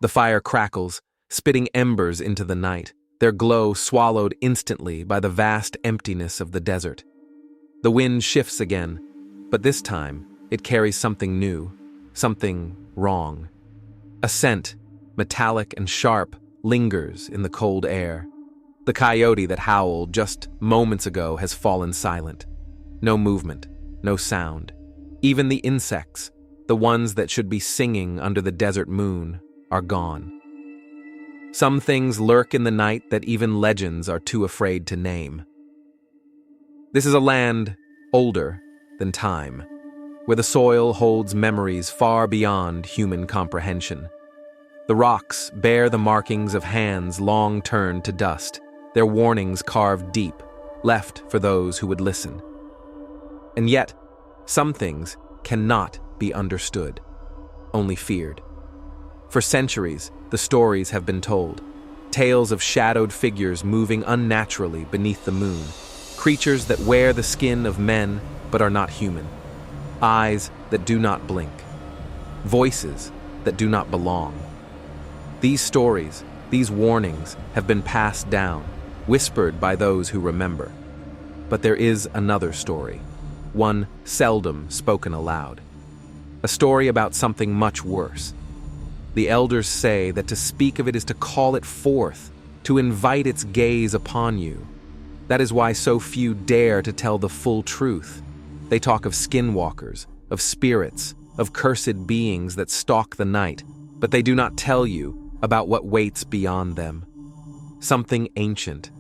The fire crackles, spitting embers into the night, their glow swallowed instantly by the vast emptiness of the desert. The wind shifts again, but this time it carries something new, something wrong. A scent, metallic and sharp, lingers in the cold air. The coyote that howled just moments ago has fallen silent. No movement, no sound. Even the insects, the ones that should be singing under the desert moon, are gone. Some things lurk in the night that even legends are too afraid to name. This is a land older than time, where the soil holds memories far beyond human comprehension. The rocks bear the markings of hands long turned to dust, their warnings carved deep, left for those who would listen. And yet, some things cannot be understood, only feared. For centuries, the stories have been told, tales of shadowed figures moving unnaturally beneath the moon, creatures that wear the skin of men but are not human, eyes that do not blink, voices that do not belong. These stories, these warnings, have been passed down, whispered by those who remember. But there is another story, one seldom spoken aloud. A story about something much worse. The elders say that to speak of it is to call it forth, to invite its gaze upon you. That is why so few dare to tell the full truth. They talk of skinwalkers, of spirits, of cursed beings that stalk the night, but they do not tell you about what waits beyond them. Something ancient,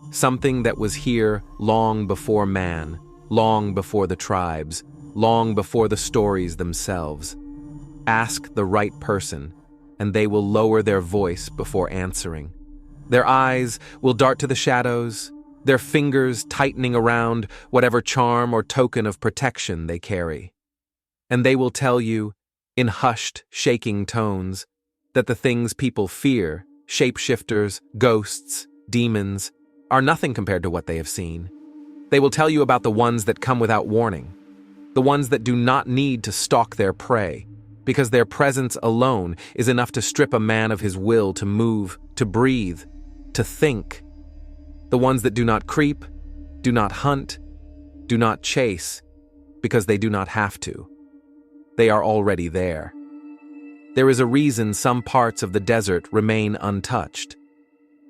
something that was here long before man, long before the tribes, long before the stories themselves. Ask the right person, and they will lower their voice before answering. Their eyes will dart to the shadows, their fingers tightening around whatever charm or token of protection they carry. And they will tell you, in hushed, shaking tones, that the things people fear, shapeshifters, ghosts, demons, are nothing compared to what they have seen. They will tell you about the ones that come without warning, the ones that do not need to stalk their prey, because their presence alone is enough to strip a man of his will to move, to breathe, to think. The ones that do not creep, do not hunt, do not chase, because they do not have to. They are already there. There is a reason some parts of the desert remain untouched,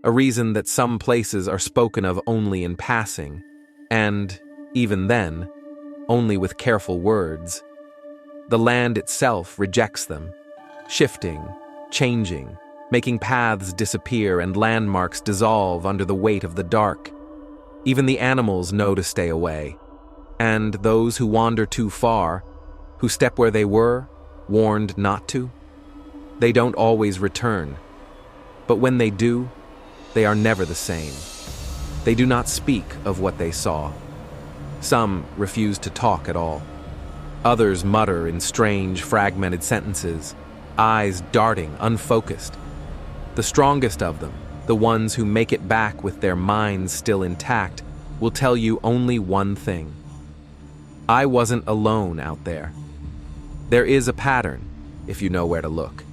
a reason that some places are spoken of only in passing, and, even then, only with careful words. The land itself rejects them, shifting, changing, making paths disappear and landmarks dissolve under the weight of the dark. Even the animals know to stay away, and those who wander too far, who step where they were, warned not to, they don't always return. But when they do, they are never the same. They do not speak of what they saw. Some refuse to talk at all. Others mutter in strange, fragmented sentences, eyes darting, unfocused. The strongest of them, the ones who make it back with their minds still intact, will tell you only one thing. I wasn't alone out there. There is a pattern, if you know where to look.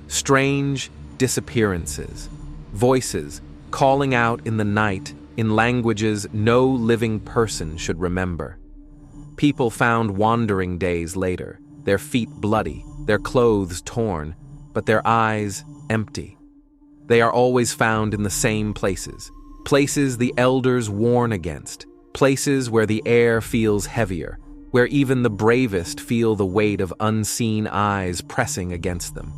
Strange disappearances, voices calling out in the night in languages no living person should remember. People found wandering days later, their feet bloody, their clothes torn, but their eyes empty. They are always found in the same places, places the elders warn against, places where the air feels heavier, where even the bravest feel the weight of unseen eyes pressing against them.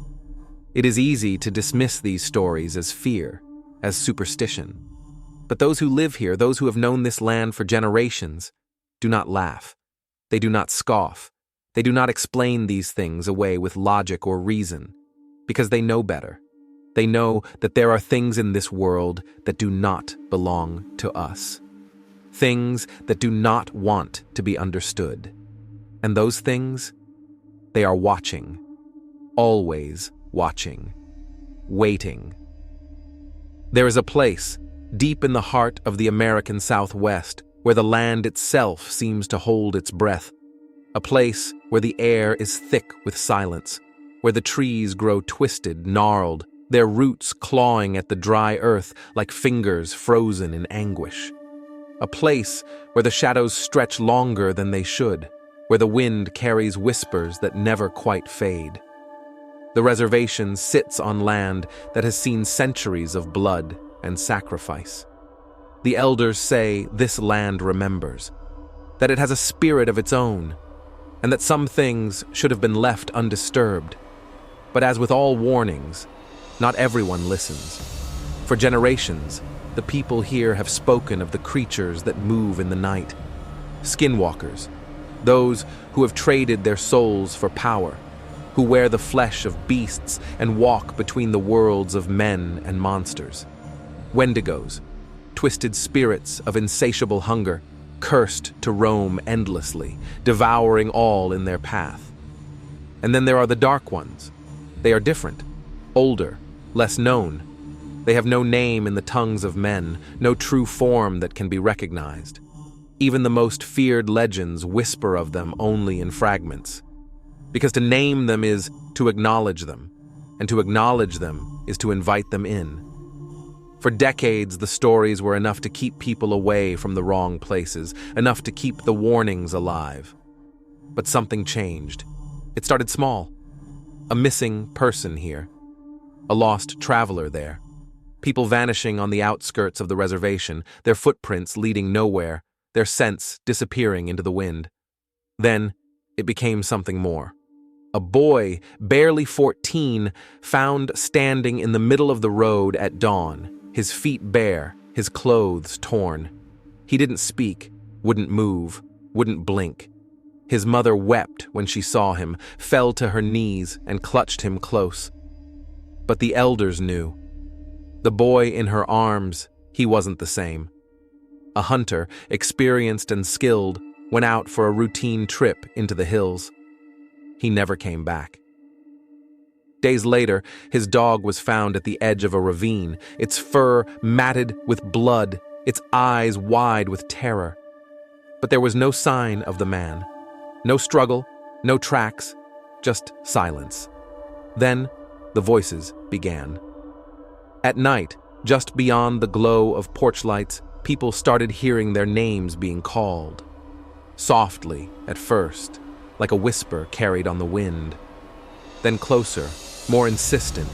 It is easy to dismiss these stories as fear, as superstition. But those who live here, those who have known this land for generations, do not laugh. They do not scoff. They do not explain these things away with logic or reason, because they know better. They know that there are things in this world that do not belong to us. Things that do not want to be understood. And those things, they are watching, always watching, waiting. There is a place, deep in the heart of the American Southwest, where the land itself seems to hold its breath, a place where the air is thick with silence, where the trees grow twisted, gnarled, their roots clawing at the dry earth like fingers frozen in anguish. A place where the shadows stretch longer than they should, where the wind carries whispers that never quite fade. The reservation sits on land that has seen centuries of blood and sacrifice. The elders say this land remembers, that it has a spirit of its own, and that some things should have been left undisturbed. But as with all warnings, not everyone listens. For generations, the people here have spoken of the creatures that move in the night. Skinwalkers, those who have traded their souls for power, who wear the flesh of beasts and walk between the worlds of men and monsters. Wendigos, twisted spirits of insatiable hunger, cursed to roam endlessly, devouring all in their path. And then there are the dark ones. They are different, older, less known. They have no name in the tongues of men, no true form that can be recognized. Even the most feared legends whisper of them only in fragments. Because to name them is to acknowledge them, and to acknowledge them is to invite them in. For decades, the stories were enough to keep people away from the wrong places, enough to keep the warnings alive. But something changed. It started small. A missing person here. A lost traveler there. People vanishing on the outskirts of the reservation, their footprints leading nowhere, their scents disappearing into the wind. Then, it became something more. A boy, barely 14, found standing in the middle of the road at dawn, his feet bare, his clothes torn. He didn't speak, wouldn't move, wouldn't blink. His mother wept when she saw him, fell to her knees and clutched him close. But the elders knew. The boy in her arms, he wasn't the same. A hunter, experienced and skilled, went out for a routine trip into the hills. He never came back. Days later, his dog was found at the edge of a ravine, its fur matted with blood, its eyes wide with terror. But there was no sign of the man. No struggle, no tracks, just silence. Then, the voices began. At night, just beyond the glow of porch lights, people started hearing their names being called. Softly, at first, like a whisper carried on the wind. Then closer, more insistent.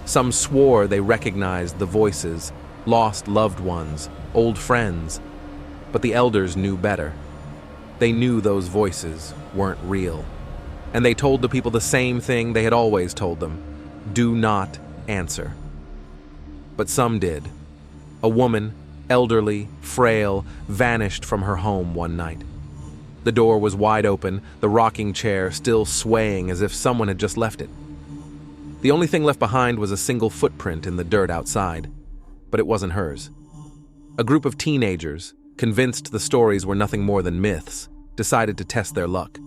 Some swore they recognized the voices, lost loved ones, old friends. But the elders knew better. They knew those voices weren't real. And they told the people the same thing they had always told them: do not answer. But some did. A woman, elderly, frail, vanished from her home one night. The door was wide open, the rocking chair still swaying as if someone had just left it. The only thing left behind was a single footprint in the dirt outside, but it wasn't hers. A group of teenagers, convinced the stories were nothing more than myths, decided to test their luck.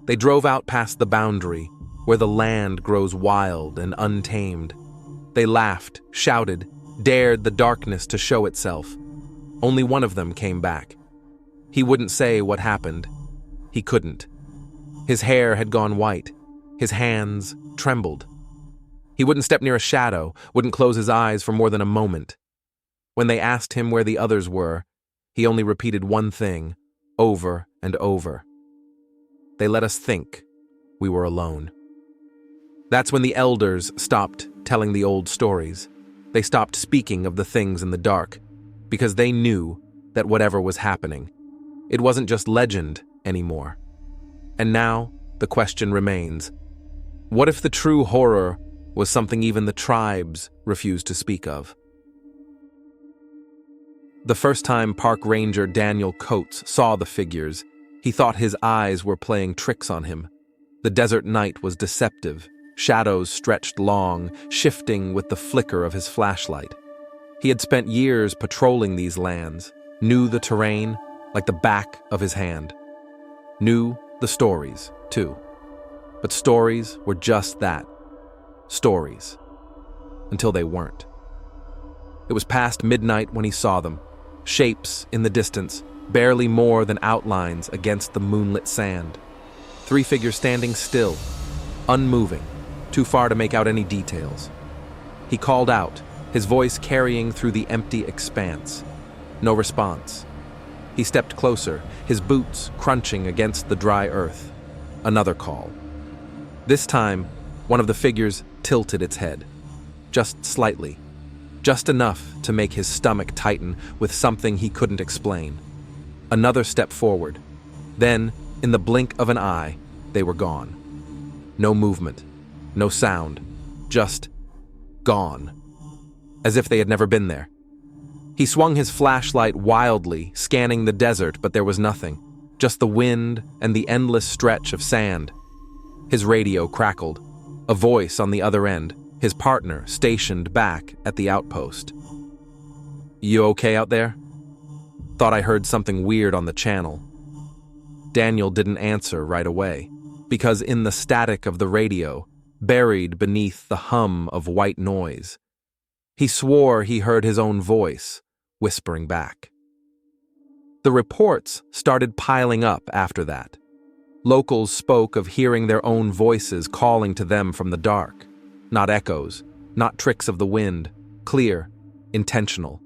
They drove out past the boundary, where the land grows wild and untamed. They laughed, shouted, dared the darkness to show itself. Only one of them came back. He wouldn't say what happened. He couldn't. His hair had gone white. His hands trembled. He wouldn't step near a shadow, wouldn't close his eyes for more than a moment. When they asked him where the others were, he only repeated one thing, over and over. They let us think we were alone. That's when the elders stopped telling the old stories. They stopped speaking of the things in the dark, because they knew that whatever was happening, it wasn't just legend anymore. And now, the question remains, what if the true horror was something even the tribes refused to speak of? The first time Park Ranger Daniel Coates saw the figures, he thought his eyes were playing tricks on him. The desert night was deceptive. Shadows stretched long, shifting with the flicker of his flashlight. He had spent years patrolling these lands, knew the terrain like the back of his hand. Knew the stories, too. But stories were just that. Stories. Until they weren't. It was past midnight when he saw them. Shapes in the distance, barely more than outlines against the moonlit sand. 3 figures standing still, unmoving, too far to make out any details. He called out, his voice carrying through the empty expanse. No response. He stepped closer, his boots crunching against the dry earth. Another call. This time, one of the figures tilted its head. Just slightly. Just enough to make his stomach tighten with something he couldn't explain. Another step forward. Then, in the blink of an eye, they were gone. No movement. No sound. Just gone. As if they had never been there. He swung his flashlight wildly, scanning the desert, but there was nothing. Just the wind and the endless stretch of sand. His radio crackled. A voice on the other end, his partner stationed back at the outpost. "You okay out there?" Thought I heard something weird on the channel. Daniel didn't answer right away, because in the static of the radio, buried beneath the hum of white noise, he swore he heard his own voice, whispering back. The reports started piling up after that. Locals spoke of hearing their own voices calling to them from the dark. Not echoes, not tricks of the wind, clear, intentional.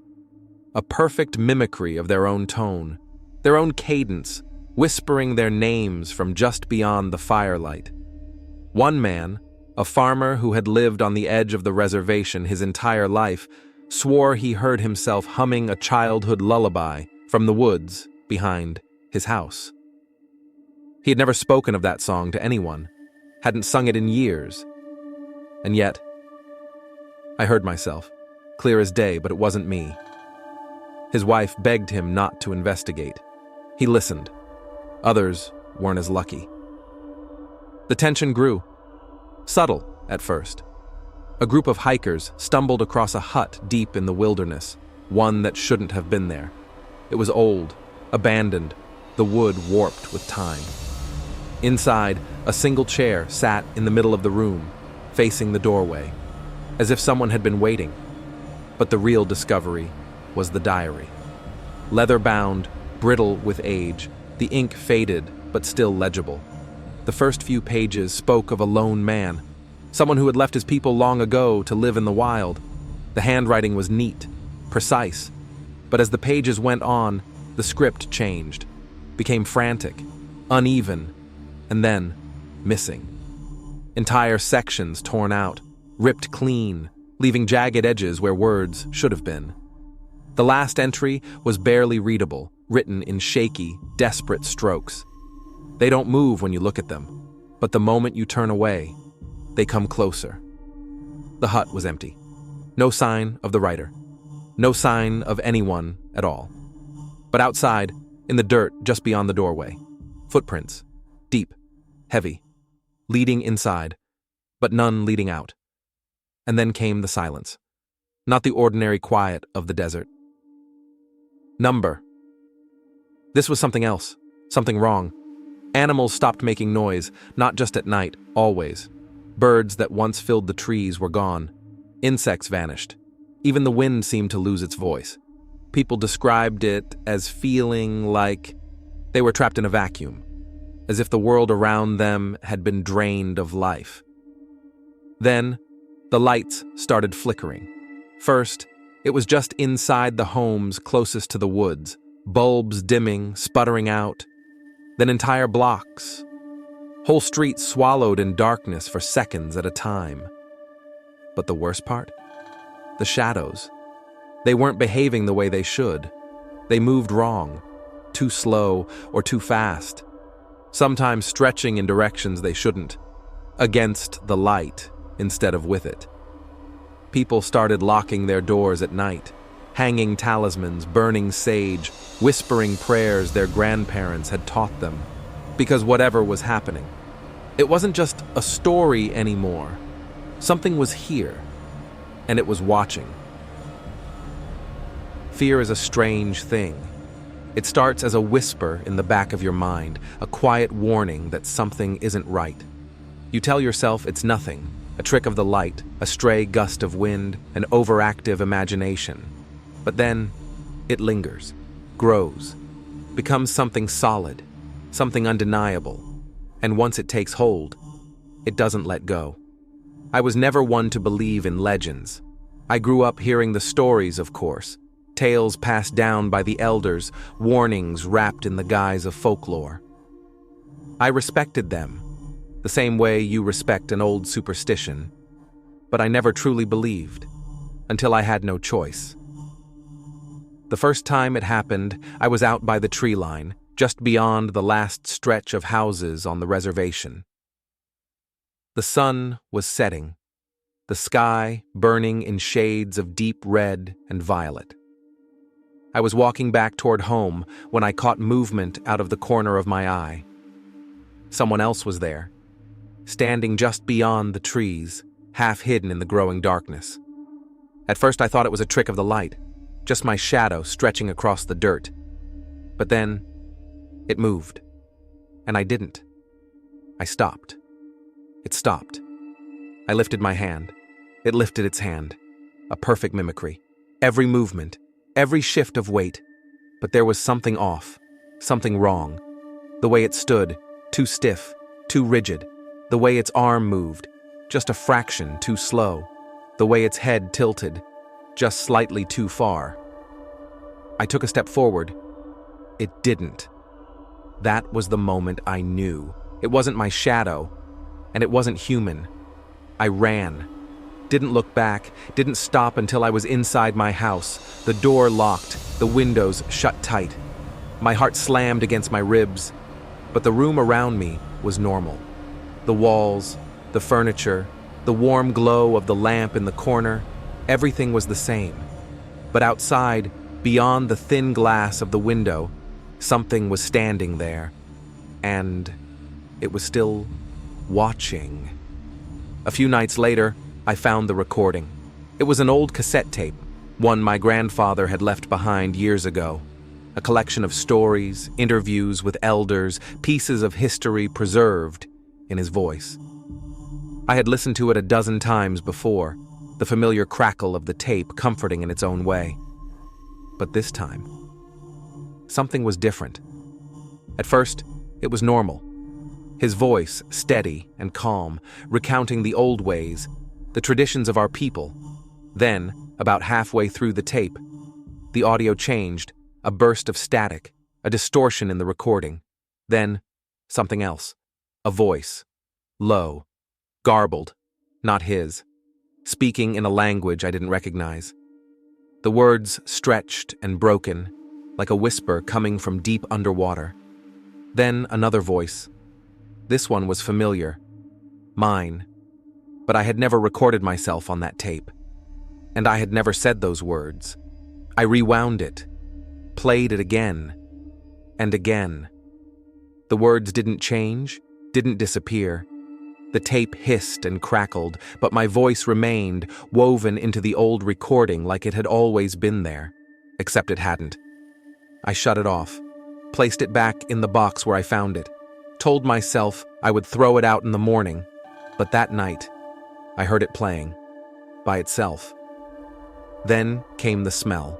A perfect mimicry of their own tone, their own cadence, whispering their names from just beyond the firelight. One man, a farmer who had lived on the edge of the reservation his entire life, swore he heard himself humming a childhood lullaby from the woods behind his house. He had never spoken of that song to anyone, hadn't sung it in years. And yet, I heard myself, clear as day, but it wasn't me. His wife begged him not to investigate. He listened. Others weren't as lucky. The tension grew. Subtle at first. A group of hikers stumbled across a hut deep in the wilderness, one that shouldn't have been there. It was old, abandoned, the wood warped with time. Inside, a single chair sat in the middle of the room, facing the doorway, as if someone had been waiting. But the real discovery was the diary. Leather-bound, brittle with age, the ink faded but still legible. The first few pages spoke of a lone man, someone who had left his people long ago to live in the wild. The handwriting was neat, precise, but as the pages went on, the script changed, became frantic, uneven, and then missing. Entire sections torn out, ripped clean, leaving jagged edges where words should have been. The last entry was barely readable, written in shaky, desperate strokes. They don't move when you look at them, but the moment you turn away, they come closer. The hut was empty. No sign of the writer. No sign of anyone at all. But outside, in the dirt just beyond the doorway, footprints, deep, heavy, leading inside, but none leading out. And then came the silence. Not the ordinary quiet of the desert. Number. This was something else, something wrong. Animals stopped making noise, not just at night, always. Birds that once filled the trees were gone. Insects vanished. Even the wind seemed to lose its voice. People described it as feeling like they were trapped in a vacuum, as if the world around them had been drained of life. Then, the lights started flickering. First, it was just inside the homes closest to the woods, bulbs dimming, sputtering out. Then entire blocks. Whole streets swallowed in darkness for seconds at a time. But the worst part? The shadows. They weren't behaving the way they should. They moved wrong, too slow or too fast, sometimes stretching in directions they shouldn't, against the light instead of with it. People started locking their doors at night, hanging talismans, burning sage, whispering prayers their grandparents had taught them, because whatever was happening, it wasn't just a story anymore. Something was here, and it was watching. Fear is a strange thing. It starts as a whisper in the back of your mind, a quiet warning that something isn't right. You tell yourself it's nothing, a trick of the light, a stray gust of wind, an overactive imagination. But then, it lingers, grows, becomes something solid, something undeniable, and once it takes hold, it doesn't let go. I was never one to believe in legends. I grew up hearing the stories, of course, tales passed down by the elders, warnings wrapped in the guise of folklore. I respected them, the same way you respect an old superstition, but I never truly believed, until I had no choice. The first time it happened, I was out by the tree line, just beyond the last stretch of houses on the reservation. The sun was setting, the sky burning in shades of deep red and violet. I was walking back toward home when I caught movement out of the corner of my eye. Someone else was there, standing just beyond the trees, half hidden in the growing darkness. At first I thought it was a trick of the light, just my shadow stretching across the dirt. But then, it moved. And I didn't. I stopped. It stopped. I lifted my hand. It lifted its hand. A perfect mimicry. Every movement, every shift of weight. But there was something off, something wrong. The way it stood, too stiff, too rigid. The way its arm moved, just a fraction too slow. The way its head tilted, just slightly too far. I took a step forward. It didn't. That was the moment I knew. It wasn't my shadow, and it wasn't human. I ran. Didn't look back, didn't stop until I was inside my house, the door locked, the windows shut tight. My heart slammed against my ribs, but the room around me was normal. The walls, the furniture, the warm glow of the lamp in the corner, everything was the same. But outside, beyond the thin glass of the window, something was standing there, and it was still watching. A few nights later, I found the recording. It was an old cassette tape, one my grandfather had left behind years ago. A collection of stories, interviews with elders, pieces of history preserved in his voice. I had listened to it a dozen times before, the familiar crackle of the tape comforting in its own way. But this time, something was different. At first, it was normal. His voice, steady and calm, recounting the old ways, the traditions of our people. Then, about halfway through the tape, the audio changed, a burst of static, a distortion in the recording. Then, something else. A voice. Low. Garbled. Not his. Speaking in a language I didn't recognize. The words stretched and broken, like a whisper coming from deep underwater. Then another voice. This one was familiar. Mine. But I had never recorded myself on that tape. And I had never said those words. I rewound it, played it again, and again. The words didn't change, didn't disappear. The tape hissed and crackled, but my voice remained, woven into the old recording like it had always been there, except it hadn't. I shut it off, placed it back in the box where I found it, told myself I would throw it out in the morning, but that night, I heard it playing, by itself. Then came the smell,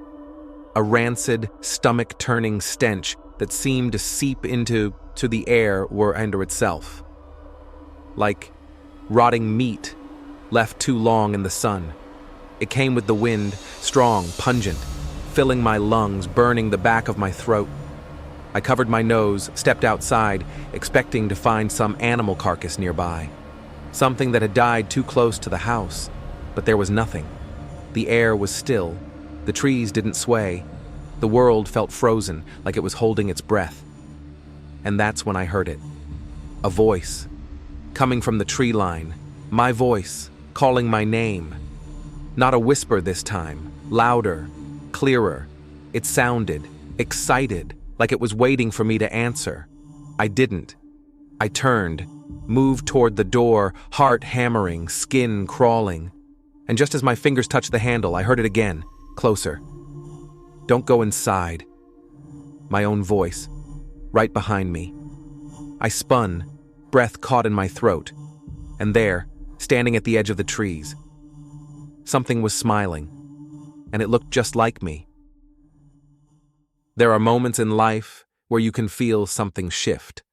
a rancid, stomach-turning stench that seemed to seep into the air or under itself. Like rotting meat left too long in the sun. It came with the wind, strong, pungent, filling my lungs, burning the back of my throat. I covered my nose, stepped outside, expecting to find some animal carcass nearby. Something that had died too close to the house, but there was nothing. The air was still. The trees didn't sway. The world felt frozen, like it was holding its breath. And that's when I heard it. A voice. Coming from the tree line, my voice, calling my name. Not a whisper this time, louder, clearer. It sounded, excited, like it was waiting for me to answer. I didn't. I turned, moved toward the door, heart hammering, skin crawling. And just as my fingers touched the handle, I heard it again, closer. Don't go inside. My own voice, right behind me. I spun, breath caught in my throat, and there, standing at the edge of the trees, something was smiling, and it looked just like me. There are moments in life where you can feel something shift,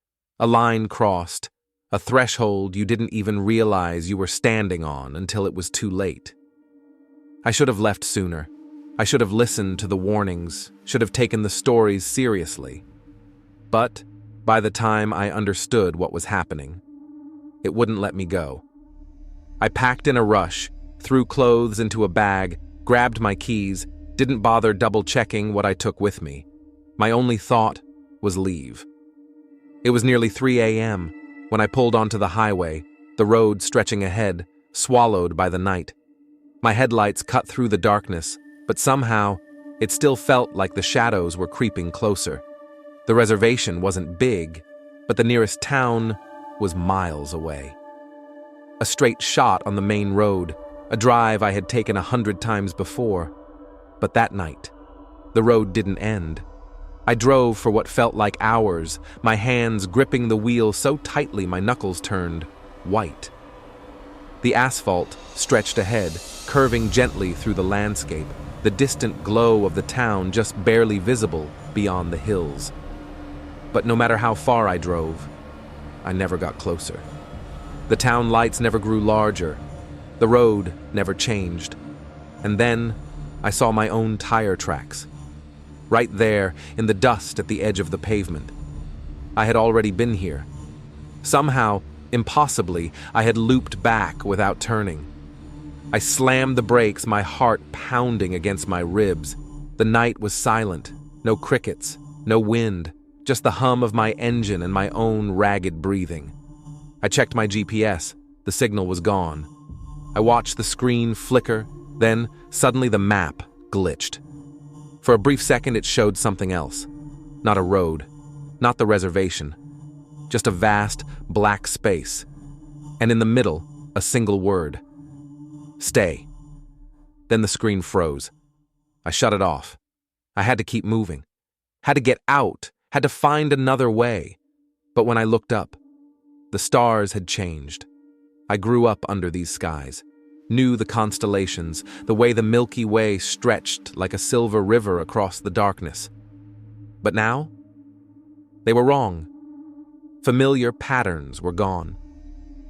a line crossed, A threshold you didn't even realize you were standing on until it was too late. I should have left sooner. I should have listened to the warnings, should have taken the stories seriously. But by the time I understood what was happening, it wouldn't let me go. I packed in a rush, threw clothes into a bag, grabbed my keys, didn't bother double-checking what I took with me. My only thought was leave. It was nearly 3 a.m. when I pulled onto the highway, the road stretching ahead, swallowed by the night. My headlights cut through the darkness, but somehow it still felt like the shadows were creeping closer. The reservation wasn't big, but the nearest town was miles away. A straight shot on the main road, a drive I had taken 100 times before. But that night, the road didn't end. I drove for what felt like hours, my hands gripping the wheel so tightly my knuckles turned white. The asphalt stretched ahead, curving gently through the landscape, the distant glow of the town just barely visible beyond the hills. But no matter how far I drove, I never got closer. The town lights never grew larger. The road never changed. And then I saw my own tire tracks. Right there, in the dust at the edge of the pavement. I had already been here. Somehow, impossibly, I had looped back without turning. I slammed the brakes, my heart pounding against my ribs. The night was silent, no crickets, no wind, just the hum of my engine and my own ragged breathing. I checked my GPS. The signal was gone. I watched the screen flicker, then suddenly the map glitched. For a brief second it showed something else. Not a road, not the reservation, just a vast black space. And in the middle, a single word. Stay. Then the screen froze. I shut it off. I had to keep moving. Had to get out. Had to find another way. But when I looked up, the stars had changed. I grew up under these skies. Knew the constellations, the way the Milky Way stretched like a silver river across the darkness. But now, they were wrong. Familiar patterns were gone.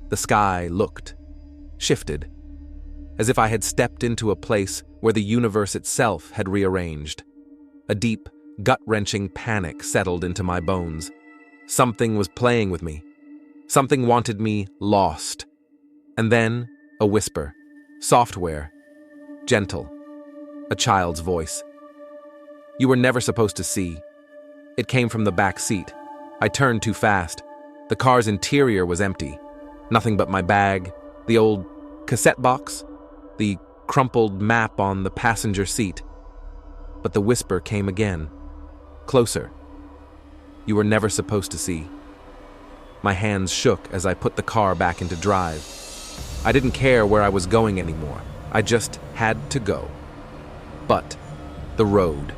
The sky looked, shifted, as if I had stepped into a place where the universe itself had rearranged. A deep, gut-wrenching panic settled into my bones. Something was playing with me. Something wanted me lost. And then, a whisper. Software. Gentle. A child's voice. You were never supposed to see. It came from the back seat. I turned too fast. The car's interior was empty. Nothing but my bag, the old cassette box, the crumpled map on the passenger seat. But the whisper came again. Closer. You were never supposed to see. My hands shook as I put the car back into drive. I didn't care where I was going anymore. I just had to go. But the road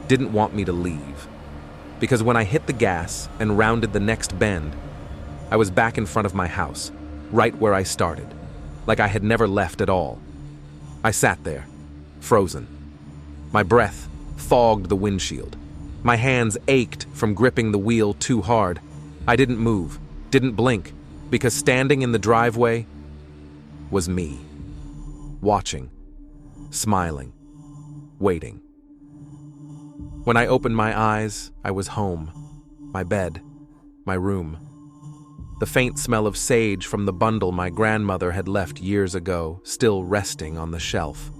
didn't want me to leave. Because when I hit the gas and rounded the next bend, I was back in front of my house, right where I started, like I had never left at all. I sat there, frozen. My breath fogged the windshield. My hands ached from gripping the wheel too hard. I didn't move, didn't blink, because standing in the driveway was me. Watching, smiling, waiting. When I opened my eyes, I was home. My bed, my room. The faint smell of sage from the bundle my grandmother had left years ago, still resting on the shelf.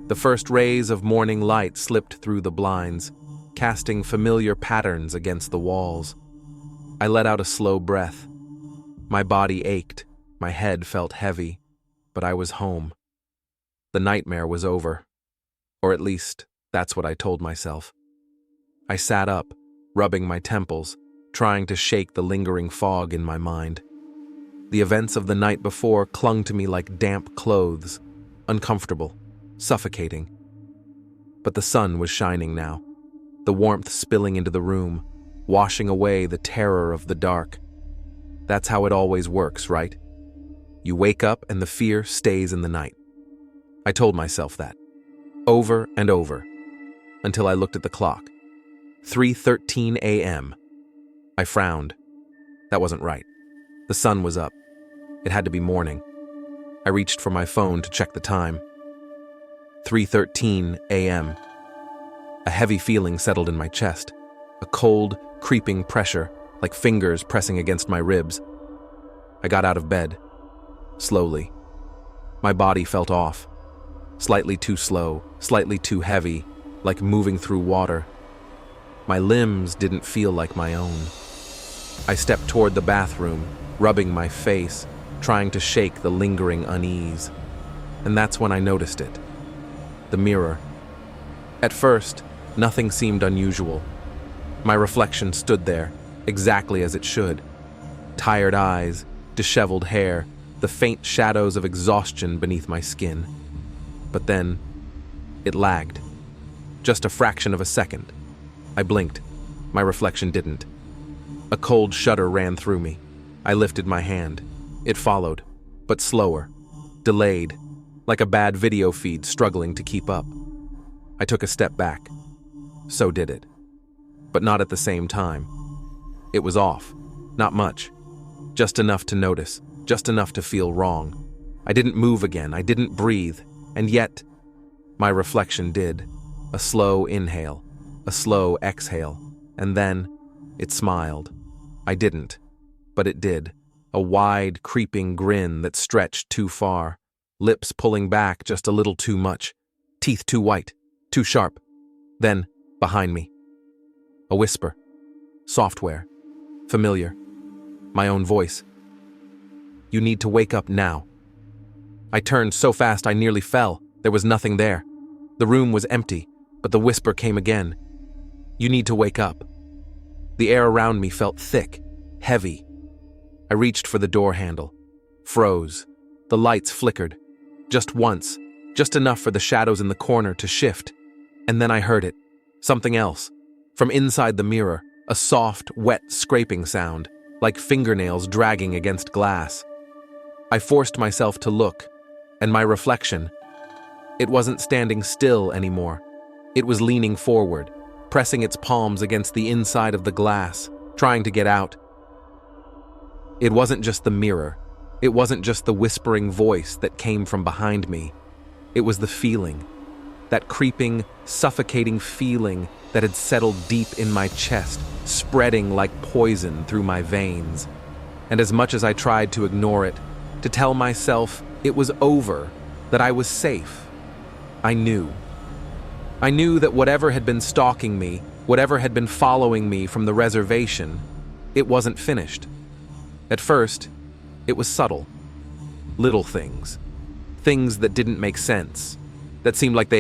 The first rays of morning light slipped through the blinds, casting familiar patterns against the walls. I let out a slow breath. My body ached, my head felt heavy, but I was home. The nightmare was over. Or at least, that's what I told myself. I sat up, rubbing my temples, trying to shake the lingering fog in my mind. The events of the night before clung to me like damp clothes, uncomfortable, suffocating. But the sun was shining now, the warmth spilling into the room, washing away the terror of the dark. That's how it always works, right? You wake up and the fear stays in the night. I told myself that, over and over, until I looked at the clock. 3:13 a.m. I frowned. That wasn't right. The sun was up. It had to be morning. I reached for my phone to check the time. 3:13 a.m. A heavy feeling settled in my chest. A cold, creeping pressure, like fingers pressing against my ribs. I got out of bed. Slowly. My body felt off. Slightly too slow, slightly too heavy, like moving through water. My limbs didn't feel like my own. I stepped toward the bathroom, rubbing my face, trying to shake the lingering unease. And that's when I noticed it. The mirror. At first, nothing seemed unusual. My reflection stood there, exactly as it should. Tired eyes, disheveled hair, the faint shadows of exhaustion beneath my skin. But then, it lagged. Just a fraction of a second. I blinked. My reflection didn't. A cold shudder ran through me. I lifted my hand. It followed, but slower, delayed, like a bad video feed struggling to keep up. I took a step back. So did it. But not at the same time. It was off. Not much. Just enough to notice, just enough to feel wrong. I didn't move again, I didn't breathe, and yet, my reflection did. A slow inhale, a slow exhale, and then it smiled. I didn't, but it did. A wide, creeping grin that stretched too far, lips pulling back just a little too much, teeth too white, too sharp. Then, behind me, a whisper. Software. Familiar. My own voice. You need to wake up now. I turned so fast I nearly fell. There was nothing there. The room was empty, but the whisper came again. You need to wake up. The air around me felt thick, heavy. I reached for the door handle. Froze. The lights flickered. Just once. Just enough for the shadows in the corner to shift. And then I heard it. Something else. From inside the mirror, a soft, wet scraping sound, like fingernails dragging against glass. I forced myself to look, and my reflection, it wasn't standing still anymore. It was leaning forward, pressing its palms against the inside of the glass, trying to get out. It wasn't just the mirror. It wasn't just the whispering voice that came from behind me. It was the feeling. That creeping, suffocating feeling that had settled deep in my chest, spreading like poison through my veins. And as much as I tried to ignore it, to tell myself it was over, that I was safe, I knew. I knew that whatever had been stalking me, whatever had been following me from the reservation, it wasn't finished. At first, it was subtle. Little things. Things that didn't make sense. That seemed like they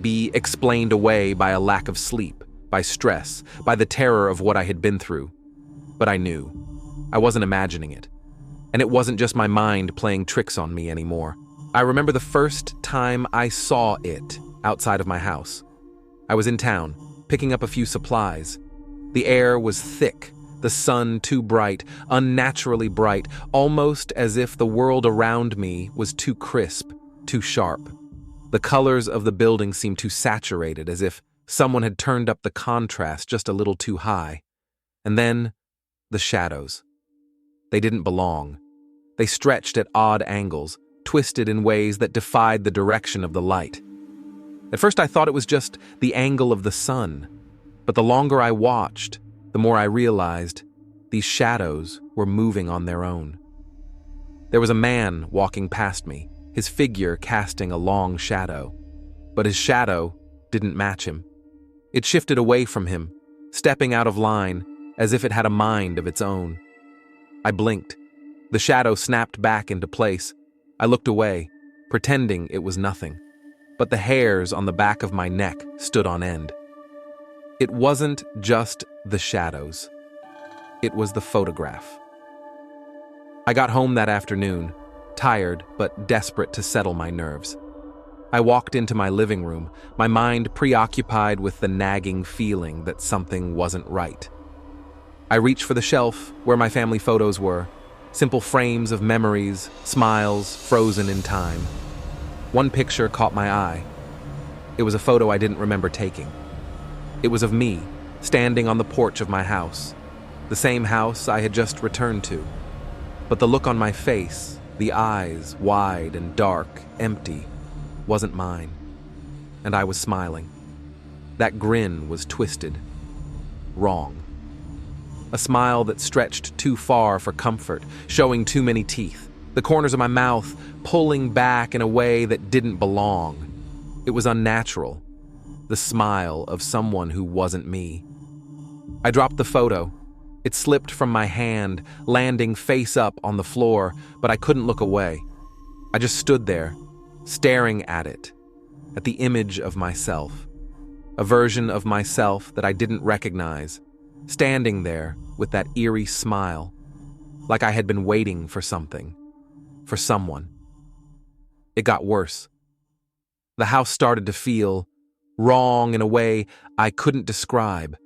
be explained away by a lack of sleep, by stress, by the terror of what I had been through. But I knew. I wasn't imagining it. And it wasn't just my mind playing tricks on me anymore. I remember the first time I saw it outside of my house. I was in town, picking up a few supplies. The air was thick, the sun too bright, unnaturally bright, almost as if the world around me was too crisp, too sharp. The colors of the building seemed too saturated, as if someone had turned up the contrast just a little too high. And then, the shadows. They didn't belong. They stretched at odd angles, twisted in ways that defied the direction of the light. At first I thought it was just the angle of the sun, but the longer I watched, the more I realized these shadows were moving on their own. There was a man walking past me, his figure casting a long shadow, but his shadow didn't match him. It shifted away from him, stepping out of line as if it had a mind of its own. I blinked. The shadow snapped back into place. I looked away, pretending it was nothing, but the hairs on the back of my neck stood on end. It wasn't just the shadows. It was the photograph. I got home that afternoon, tired but desperate to settle my nerves. I walked into my living room, my mind preoccupied with the nagging feeling that something wasn't right. I reached for the shelf where my family photos were, simple frames of memories, smiles frozen in time. One picture caught my eye. It was a photo I didn't remember taking. It was of me, standing on the porch of my house, the same house I had just returned to. But the look on my face, the eyes, wide and dark, empty, wasn't mine. And I was smiling. That grin was twisted. Wrong. A smile that stretched too far for comfort, showing too many teeth, the corners of my mouth pulling back in a way that didn't belong. It was unnatural. The smile of someone who wasn't me. I dropped the photo. It slipped from my hand, landing face up on the floor, but I couldn't look away. I just stood there, staring at it, at the image of myself, a version of myself that I didn't recognize, standing there with that eerie smile, like I had been waiting for something, for someone. It got worse. The house started to feel wrong in a way I couldn't describe.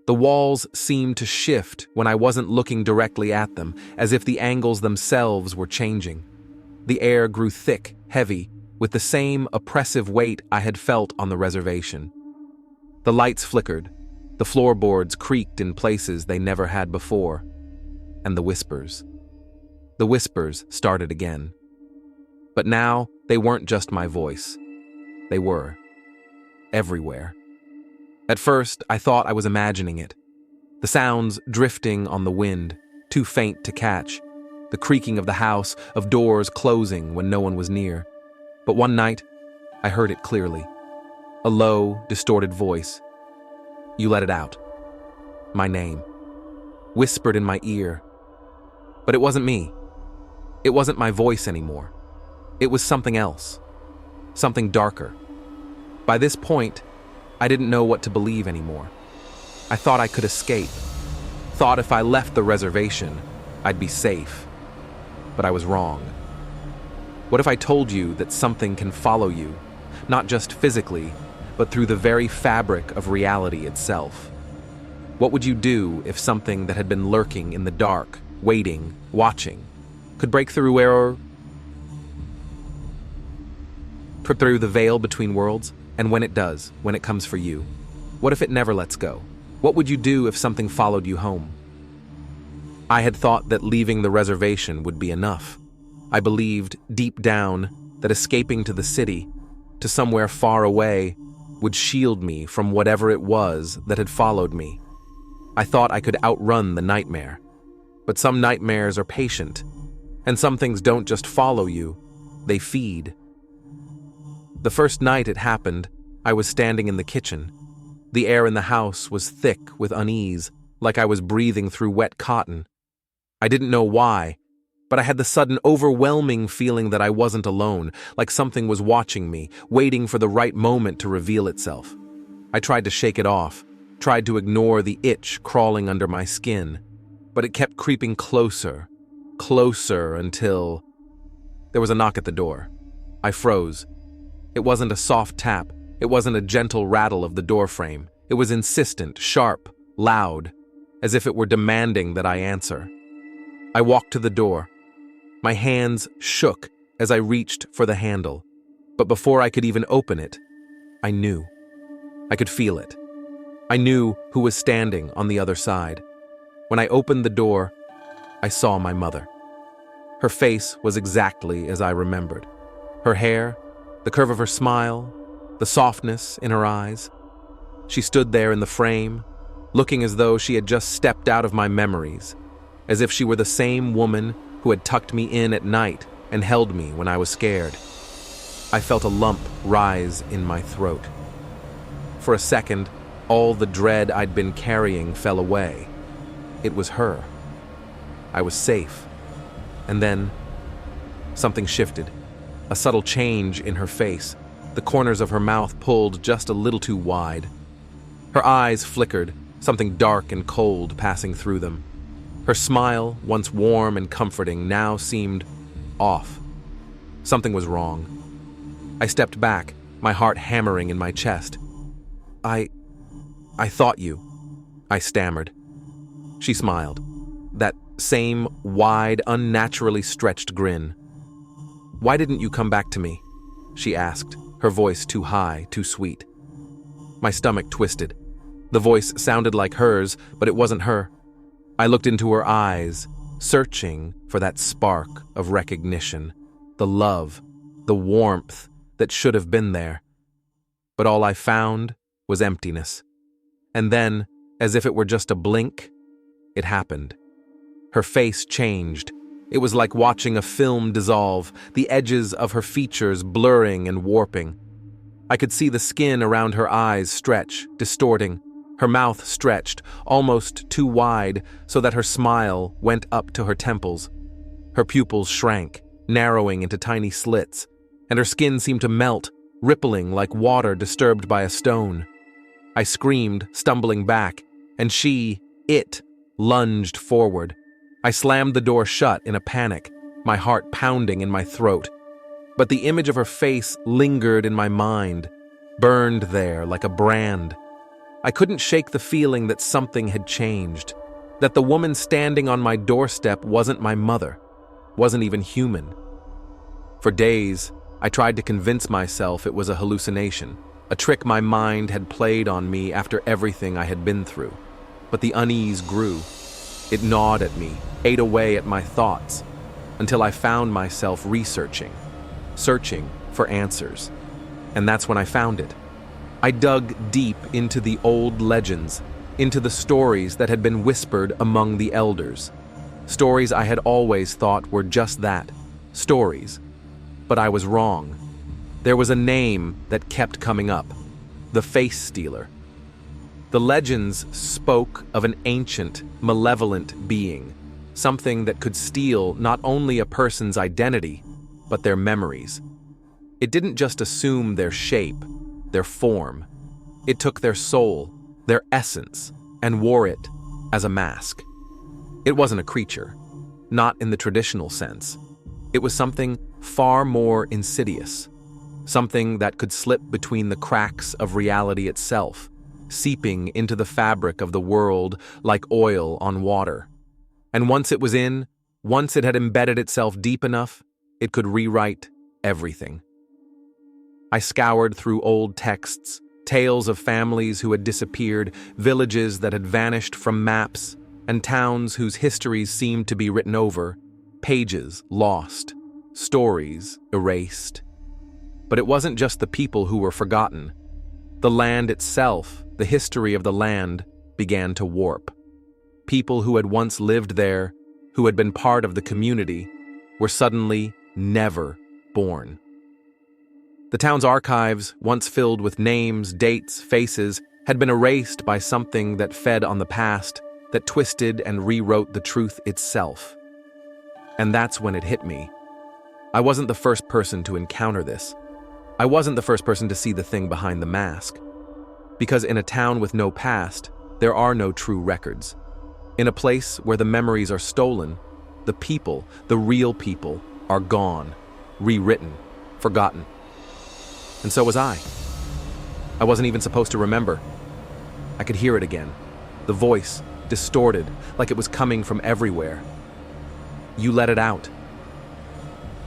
The walls seemed to shift when I wasn't looking directly at them, as if the angles themselves were changing. The air grew thick, heavy, with the same oppressive weight I had felt on the reservation. The lights flickered, the floorboards creaked in places they never had before, and the whispers. The whispers started again. But now they weren't just my voice. They were everywhere. At first, I thought I was imagining it. The sounds drifting on the wind, too faint to catch. The creaking of the house, of doors closing when no one was near. But one night, I heard it clearly. A low, distorted voice. You let it out. My name. Whispered in my ear. But it wasn't me. It wasn't my voice anymore. It was something else. Something darker. By this point, I didn't know what to believe anymore. I thought I could escape. Thought if I left the reservation, I'd be safe. But I was wrong. What if I told you that something can follow you, not just physically, but through the very fabric of reality itself? What would you do if something that had been lurking in the dark, waiting, watching, could break through through the veil between worlds? And when it does, when it comes for you, what if it never lets go? What would you do if something followed you home? I had thought that leaving the reservation would be enough. I believed, deep down, that escaping to the city, to somewhere far away, would shield me from whatever it was that had followed me. I thought I could outrun the nightmare. But some nightmares are patient, and some things don't just follow you, they feed. The first night it happened, I was standing in the kitchen. The air in the house was thick with unease, like I was breathing through wet cotton. I didn't know why, but I had the sudden overwhelming feeling that I wasn't alone, like something was watching me, waiting for the right moment to reveal itself. I tried to shake it off, tried to ignore the itch crawling under my skin, but it kept creeping closer, closer until... There was a knock at the door. I froze. It wasn't a soft tap. It wasn't a gentle rattle of the doorframe. It was insistent, sharp, loud, as if it were demanding that I answer. I walked to the door. My hands shook as I reached for the handle, but before I could even open it, I knew. I could feel it. I knew who was standing on the other side. When I opened the door, I saw my mother. Her face was exactly as I remembered. Her hair, the curve of her smile, the softness in her eyes. She stood there in the frame, looking as though she had just stepped out of my memories, as if she were the same woman who had tucked me in at night and held me when I was scared. I felt a lump rise in my throat. For a second, all the dread I'd been carrying fell away. It was her. I was safe. And then, something shifted. A subtle change in her face. The corners of her mouth pulled just a little too wide. Her eyes flickered, something dark and cold passing through them. Her smile, once warm and comforting, now seemed off. Something was wrong. I stepped back, my heart hammering in my chest. I thought you, I stammered. She smiled. That same wide, unnaturally stretched grin. Why didn't you come back to me? She asked, her voice too high, too sweet. My stomach twisted. The voice sounded like hers, but it wasn't her. I looked into her eyes, searching for that spark of recognition, the love, the warmth that should have been there. But all I found was emptiness. And then, as if it were just a blink, it happened. Her face changed. It was like watching a film dissolve, the edges of her features blurring and warping. I could see the skin around her eyes stretch, distorting. Her mouth stretched, almost too wide, so that her smile went up to her temples. Her pupils shrank, narrowing into tiny slits, and her skin seemed to melt, rippling like water disturbed by a stone. I screamed, stumbling back, and it, lunged forward. I slammed the door shut in a panic, my heart pounding in my throat. But the image of her face lingered in my mind, burned there like a brand. I couldn't shake the feeling that something had changed, that the woman standing on my doorstep wasn't my mother, wasn't even human. For days, I tried to convince myself it was a hallucination, a trick my mind had played on me after everything I had been through. But the unease grew. It gnawed at me, ate away at my thoughts, until I found myself searching for answers. And that's when I found it. I dug deep into the old legends, into the stories that had been whispered among the elders. Stories I had always thought were just that, stories. But I was wrong. There was a name that kept coming up, the Face Stealer. The legends spoke of an ancient, malevolent being, something that could steal not only a person's identity, but their memories. It didn't just assume their shape, their form. It took their soul, their essence, and wore it as a mask. It wasn't a creature, not in the traditional sense. It was something far more insidious, something that could slip between the cracks of reality itself, seeping into the fabric of the world like oil on water. And once it was in, once it had embedded itself deep enough, it could rewrite everything. I scoured through old texts, tales of families who had disappeared, villages that had vanished from maps, and towns whose histories seemed to be written over, pages lost, stories erased. But it wasn't just the people who were forgotten. The land itself, the history of the land, began to warp. People who had once lived there, who had been part of the community, were suddenly never born. The town's archives, once filled with names, dates, faces, had been erased by something that fed on the past, that twisted and rewrote the truth itself. And that's when it hit me. I wasn't the first person to encounter this. I wasn't the first person to see the thing behind the mask. Because in a town with no past, there are no true records. In a place where the memories are stolen, the people, the real people, are gone, rewritten, forgotten. And so was I. I wasn't even supposed to remember. I could hear it again. The voice, distorted, like it was coming from everywhere. You let it out.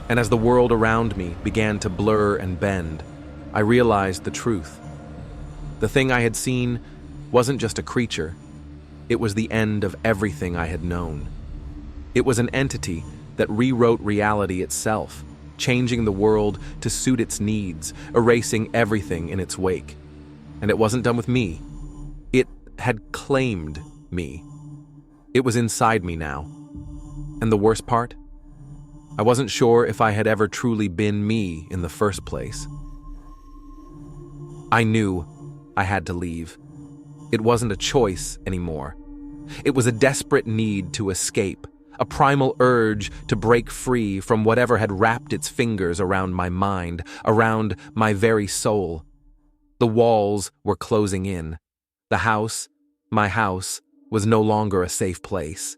And as the world around me began to blur and bend, I realized the truth. The thing I had seen wasn't just a creature. It was the end of everything I had known. It was an entity that rewrote reality itself, changing the world to suit its needs, erasing everything in its wake. And it wasn't done with me. It had claimed me. It was inside me now. And the worst part? I wasn't sure if I had ever truly been me in the first place. I knew I had to leave. It wasn't a choice anymore. It was a desperate need to escape, a primal urge to break free from whatever had wrapped its fingers around my mind, around my very soul. The walls were closing in. The house, my house, was no longer a safe place.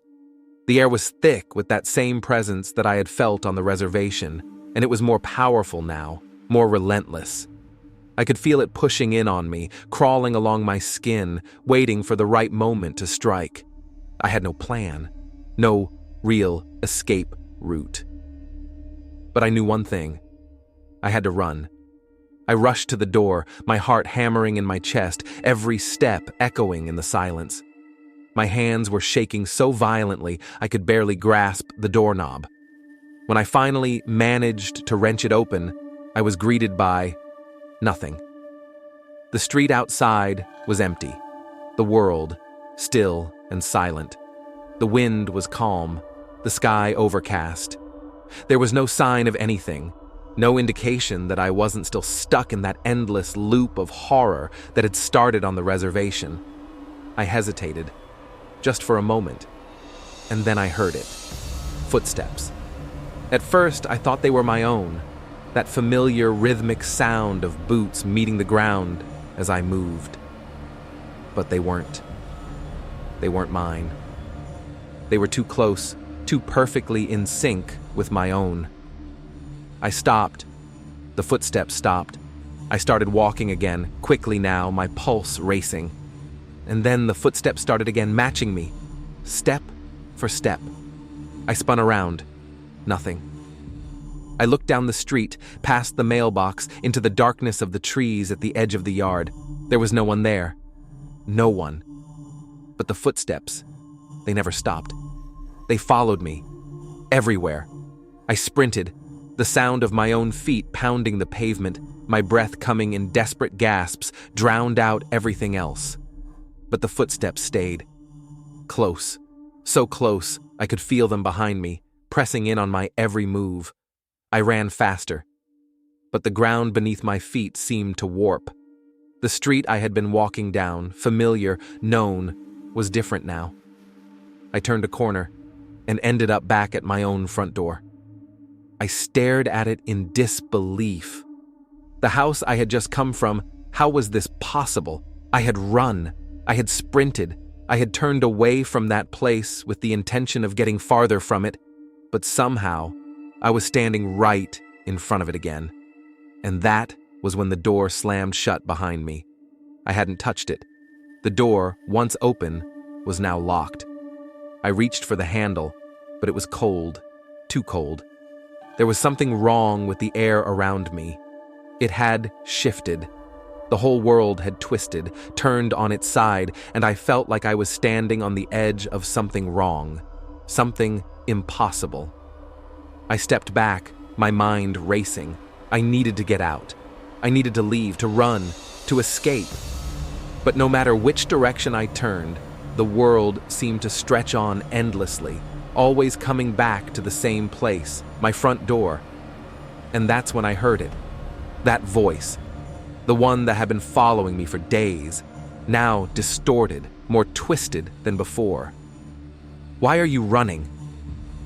The air was thick with that same presence that I had felt on the reservation, and it was more powerful now, more relentless. I could feel it pushing in on me, crawling along my skin, waiting for the right moment to strike. I had no plan, no real escape route. But I knew one thing. I had to run. I rushed to the door, my heart hammering in my chest, every step echoing in the silence. My hands were shaking so violently I could barely grasp the doorknob. When I finally managed to wrench it open, I was greeted by nothing. The street outside was empty, the world still and silent. The wind was calm, the sky overcast. There was no sign of anything, no indication that I wasn't still stuck in that endless loop of horror that had started on the reservation. I hesitated, just for a moment, and then I heard it. Footsteps. At first, I thought they were my own, that familiar rhythmic sound of boots meeting the ground as I moved. But they weren't. They weren't mine. They were too close, too perfectly in sync with my own. I stopped. The footsteps stopped. I started walking again, quickly now, my pulse racing. And then the footsteps started again, matching me, step for step. I spun around. Nothing. I looked down the street, past the mailbox, into the darkness of the trees at the edge of the yard. There was no one there. No one. But the footsteps, they never stopped. They followed me. Everywhere. I sprinted, the sound of my own feet pounding the pavement, my breath coming in desperate gasps, drowned out everything else. But the footsteps stayed. Close. So close, I could feel them behind me, pressing in on my every move. I ran faster. But the ground beneath my feet seemed to warp. The street I had been walking down, familiar, known, was different now. I turned a corner and ended up back at my own front door. I stared at it in disbelief. The house I had just come from, how was this possible? I had run. I had sprinted. I had turned away from that place with the intention of getting farther from it, but somehow I was standing right in front of it again. And that was when the door slammed shut behind me. I hadn't touched it. The door, once open, was now locked. I reached for the handle, but it was cold, too cold. There was something wrong with the air around me. It had shifted. The whole world had twisted, turned on its side, and I felt like I was standing on the edge of something wrong, something impossible. I stepped back, my mind racing. I needed to get out. I needed to leave, to run, to escape. But no matter which direction I turned, the world seemed to stretch on endlessly, always coming back to the same place, my front door. And that's when I heard it. That voice. The one that had been following me for days, now distorted, more twisted than before. "Why are you running?"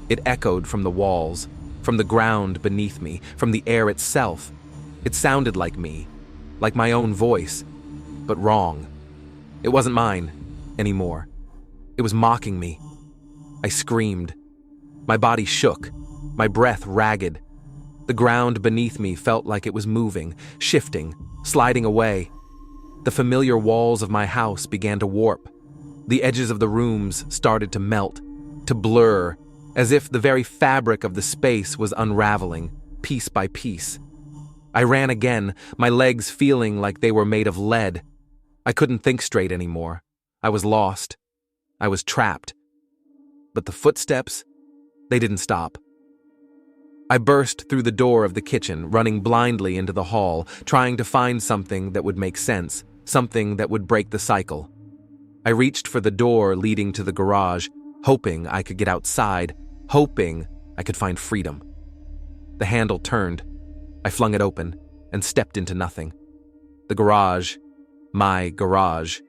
It echoed from the walls, from the ground beneath me, from the air itself. It sounded like me, like my own voice, but wrong. It wasn't mine anymore. It was mocking me. I screamed. My body shook, my breath ragged. The ground beneath me felt like it was moving, shifting, sliding away. The familiar walls of my house began to warp. The edges of the rooms started to melt, to blur, as if the very fabric of the space was unraveling, piece by piece. I ran again, my legs feeling like they were made of lead. I couldn't think straight anymore. I was lost. I was trapped. But the footsteps, they didn't stop. I burst through the door of the kitchen, running blindly into the hall, trying to find something that would make sense, something that would break the cycle. I reached for the door leading to the garage, hoping I could get outside, hoping I could find freedom. The handle turned. I flung it open and stepped into nothing. The garage, my garage,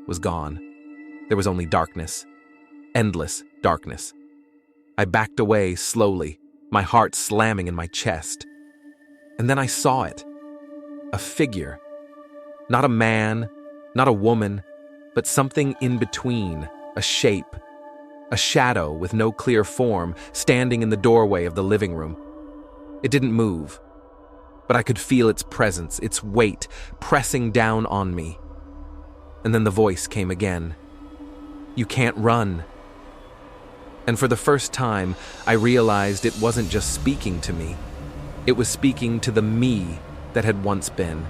was gone. There was only darkness. Endless darkness. I backed away slowly, my heart slamming in my chest. And then I saw it. A figure. Not a man, not a woman, but something in between, a shape. A shadow with no clear form, standing in the doorway of the living room. It didn't move, but I could feel its presence, its weight, pressing down on me. And then the voice came again. "You can't run." And for the first time, I realized it wasn't just speaking to me. It was speaking to the me that had once been,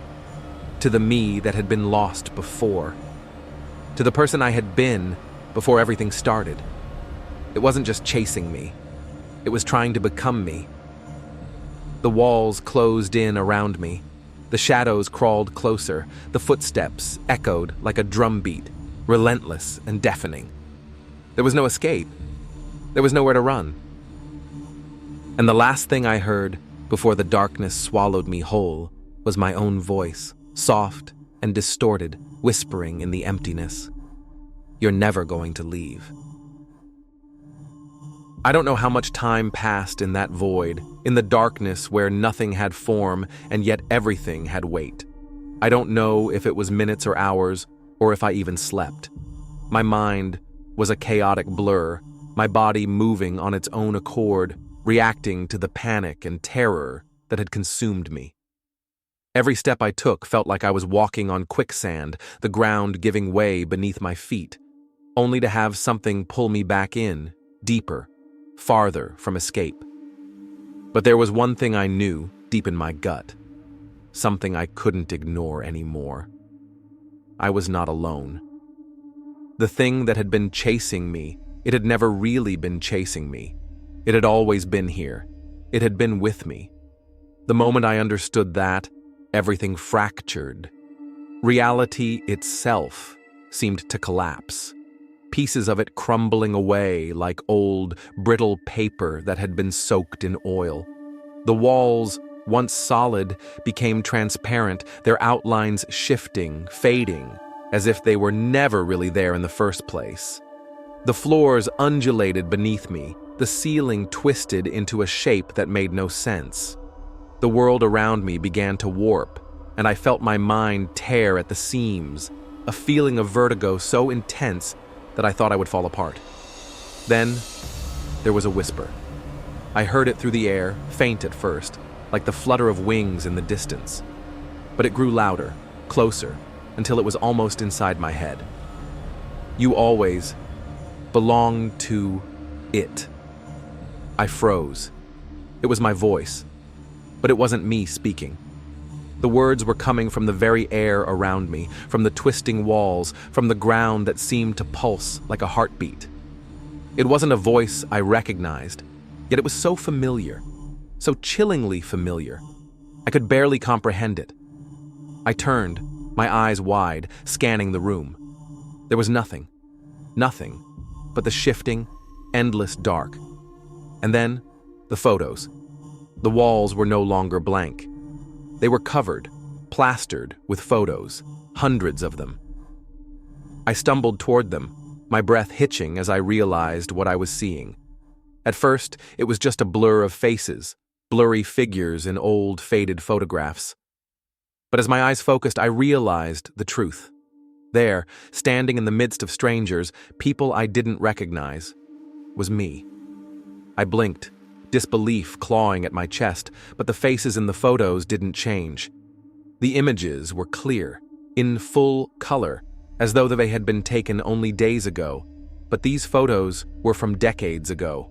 to the me that had been lost before, to the person I had been before everything started. It wasn't just chasing me. It was trying to become me. The walls closed in around me. The shadows crawled closer. The footsteps echoed like a drumbeat, relentless and deafening. There was no escape. There was nowhere to run. And the last thing I heard before the darkness swallowed me whole was my own voice, soft and distorted, whispering in the emptiness. You're never going to leave. I don't know how much time passed in that void, in the darkness where nothing had form and yet everything had weight. I don't know if it was minutes or hours, or if I even slept. My mind was a chaotic blur, my body moving on its own accord, reacting to the panic and terror that had consumed me. Every step I took felt like I was walking on quicksand, the ground giving way beneath my feet, only to have something pull me back in, deeper, farther from escape. But there was one thing I knew deep in my gut, something I couldn't ignore anymore. I was not alone. The thing that had been chasing me, it had never really been chasing me. It had always been here. It had been with me. The moment I understood that, everything fractured. Reality itself seemed to collapse, pieces of it crumbling away like old, brittle paper that had been soaked in oil. The walls, once solid, became transparent, their outlines shifting, fading, as if they were never really there in the first place. The floors undulated beneath me, the ceiling twisted into a shape that made no sense. The world around me began to warp, and I felt my mind tear at the seams, a feeling of vertigo so intense that I thought I would fall apart. Then, there was a whisper. I heard it through the air, faint at first, like the flutter of wings in the distance. But it grew louder, closer, until it was almost inside my head. You always belong to it. I froze. It was my voice, but it wasn't me speaking. The words were coming from the very air around me, from the twisting walls, from the ground that seemed to pulse like a heartbeat. It wasn't a voice I recognized, yet it was so familiar, so chillingly familiar. I could barely comprehend it. I turned, my eyes wide, scanning the room. There was nothing but the shifting, endless dark. And then, the photos. The walls were no longer blank. They were covered, plastered with photos, hundreds of them. I stumbled toward them, my breath hitching as I realized what I was seeing. At first, it was just a blur of faces, blurry figures in old, faded photographs. But as my eyes focused, I realized the truth. There, standing in the midst of strangers, people I didn't recognize, was me. I blinked, disbelief clawing at my chest, but the faces in the photos didn't change. The images were clear, in full color, as though they had been taken only days ago, but these photos were from decades ago.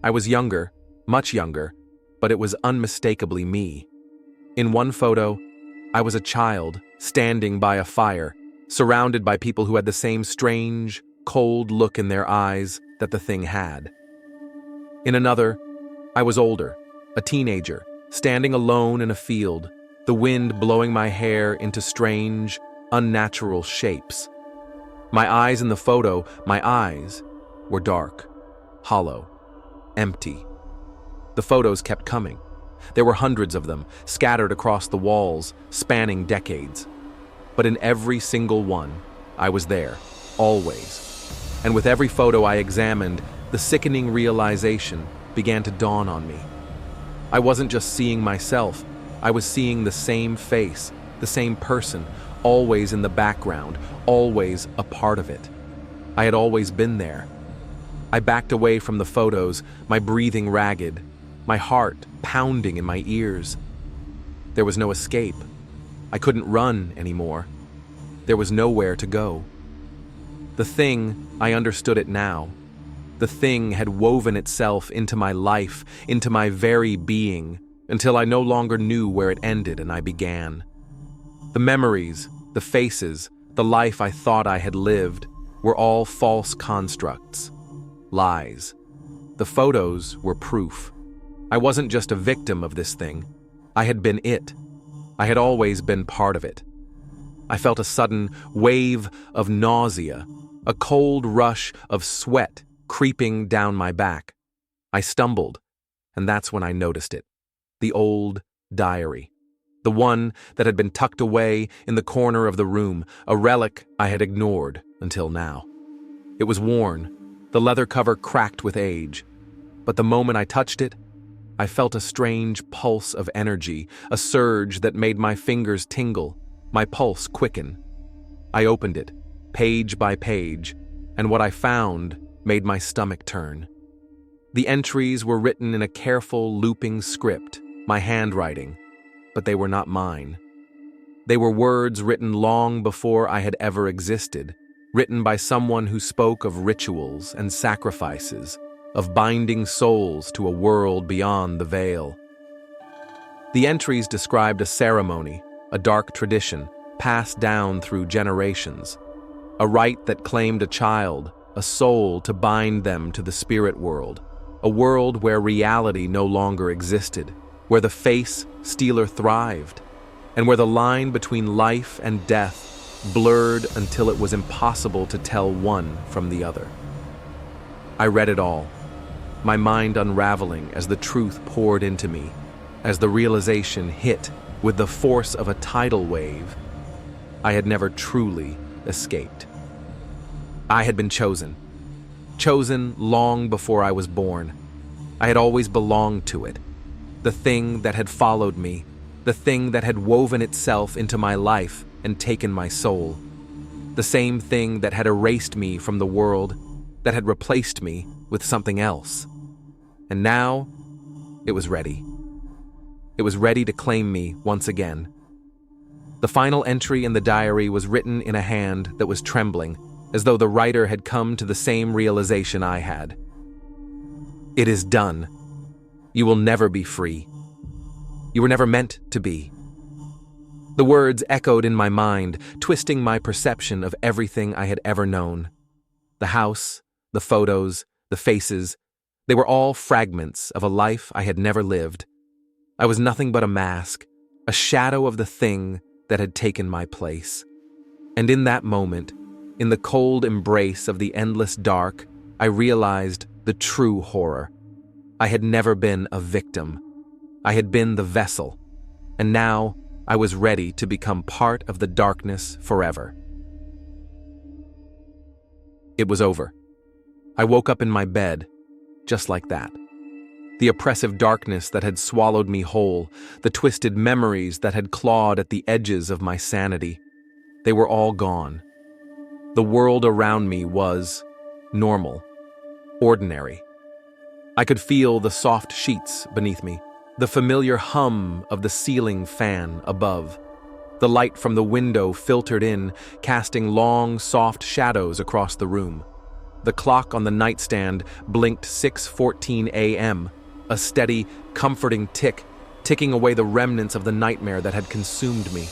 I was younger, much younger, but it was unmistakably me. In one photo, I was a child, standing by a fire, surrounded by people who had the same strange, cold look in their eyes that the thing had. In another, I was older, a teenager, standing alone in a field, the wind blowing my hair into strange, unnatural shapes. My eyes in the photo, my eyes, were dark, hollow, empty. The photos kept coming. There were hundreds of them, scattered across the walls, spanning decades. But in every single one, I was there, always. And with every photo I examined, the sickening realization began to dawn on me. I wasn't just seeing myself, I was seeing the same face, the same person, always in the background, always a part of it. I had always been there. I backed away from the photos, my breathing ragged, my heart pounding in my ears. There was no escape. I couldn't run anymore. There was nowhere to go. The thing, I understood it now. The thing had woven itself into my life, into my very being, until I no longer knew where it ended and I began. The memories, the faces, the life I thought I had lived were all false constructs, lies. The photos were proof. I wasn't just a victim of this thing. I had been it. I had always been part of it. I felt a sudden wave of nausea, a cold rush of sweat creeping down my back. I stumbled, and that's when I noticed it. The old diary. The one that had been tucked away in the corner of the room, a relic I had ignored until now. It was worn, the leather cover cracked with age, but the moment I touched it, I felt a strange pulse of energy, a surge that made my fingers tingle, my pulse quicken. I opened it, page by page, and what I found made my stomach turn. The entries were written in a careful, looping script, my handwriting, but they were not mine. They were words written long before I had ever existed, written by someone who spoke of rituals and sacrifices, of binding souls to a world beyond the veil. The entries described a ceremony, a dark tradition, passed down through generations, a rite that claimed a child, a soul to bind them to the spirit world, a world where reality no longer existed, where the face stealer thrived, and where the line between life and death blurred until it was impossible to tell one from the other. I read it all, my mind unraveling as the truth poured into me, as the realization hit with the force of a tidal wave. I had never truly escaped. I had been chosen long before I was born. I had always belonged to it, the thing that had followed me, the thing that had woven itself into my life and taken my soul, the same thing that had erased me from the world, that had replaced me with something else. And now, it was ready. It was ready to claim me once again. The final entry in the diary was written in a hand that was trembling, as though the writer had come to the same realization I had. It is done. You will never be free. You were never meant to be. The words echoed in my mind, twisting my perception of everything I had ever known. The house, the photos, the faces, they were all fragments of a life I had never lived. I was nothing but a mask, a shadow of the thing that had taken my place. And in that moment, in the cold embrace of the endless dark, I realized the true horror. I had never been a victim. I had been the vessel, and now I was ready to become part of the darkness forever. It was over. I woke up in my bed, just like that. The oppressive darkness that had swallowed me whole, the twisted memories that had clawed at the edges of my sanity, they were all gone. The world around me was normal, ordinary. I could feel the soft sheets beneath me, the familiar hum of the ceiling fan above. The light from the window filtered in, casting long, soft shadows across the room. The clock on the nightstand blinked 6:14 a.m., a steady, comforting tick, ticking away the remnants of the nightmare that had consumed me.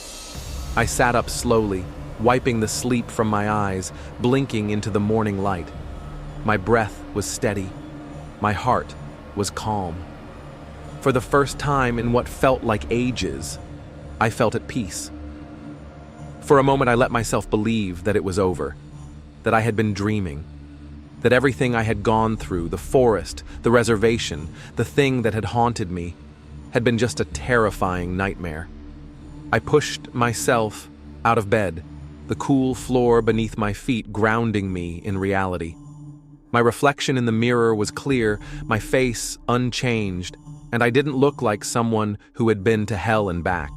I sat up slowly, wiping the sleep from my eyes, blinking into the morning light. My breath was steady. My heart was calm. For the first time in what felt like ages, I felt at peace. For a moment I let myself believe that it was over, that I had been dreaming, that everything I had gone through, the forest, the reservation, the thing that had haunted me, had been just a terrifying nightmare. I pushed myself out of bed, the cool floor beneath my feet grounding me in reality. My reflection in the mirror was clear, my face unchanged, and I didn't look like someone who had been to hell and back.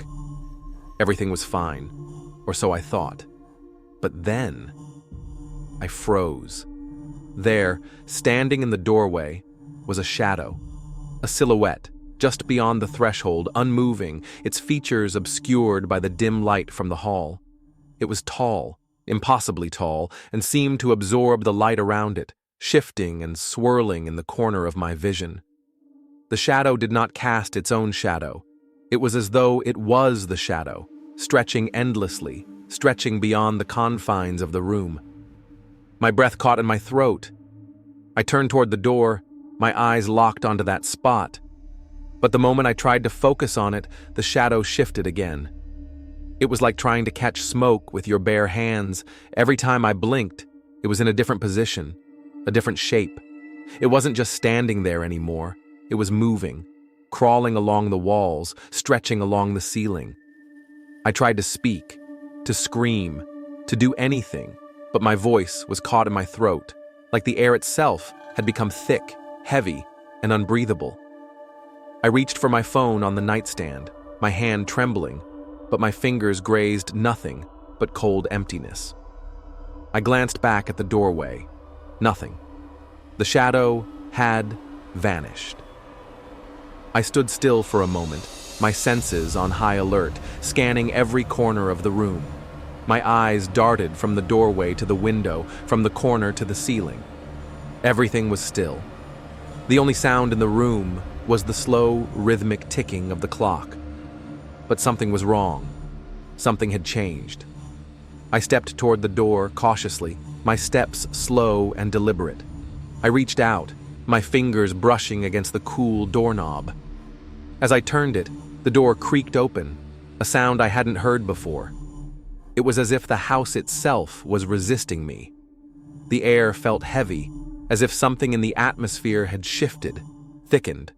Everything was fine, or so I thought. But then, I froze. There, standing in the doorway, was a shadow, a silhouette, just beyond the threshold, unmoving, its features obscured by the dim light from the hall. It was tall, impossibly tall, and seemed to absorb the light around it, shifting and swirling in the corner of my vision. The shadow did not cast its own shadow. It was as though it was the shadow, stretching endlessly, stretching beyond the confines of the room. My breath caught in my throat. I turned toward the door, my eyes locked onto that spot. But the moment I tried to focus on it, the shadow shifted again. It was like trying to catch smoke with your bare hands. Every time I blinked, it was in a different position, a different shape. It wasn't just standing there anymore. It was moving, crawling along the walls, stretching along the ceiling. I tried to speak, to scream, to do anything, but my voice was caught in my throat, like the air itself had become thick, heavy, and unbreathable. I reached for my phone on the nightstand, my hand trembling, but my fingers grazed nothing but cold emptiness. I glanced back at the doorway. Nothing. The shadow had vanished. I stood still for a moment, my senses on high alert, scanning every corner of the room. My eyes darted from the doorway to the window, from the corner to the ceiling. Everything was still. The only sound in the room was the slow, rhythmic ticking of the clock. But something was wrong. Something had changed. I stepped toward the door cautiously, my steps slow and deliberate. I reached out, my fingers brushing against the cool doorknob. As I turned it, the door creaked open, a sound I hadn't heard before. It was as if the house itself was resisting me. The air felt heavy, as if something in the atmosphere had shifted, thickened.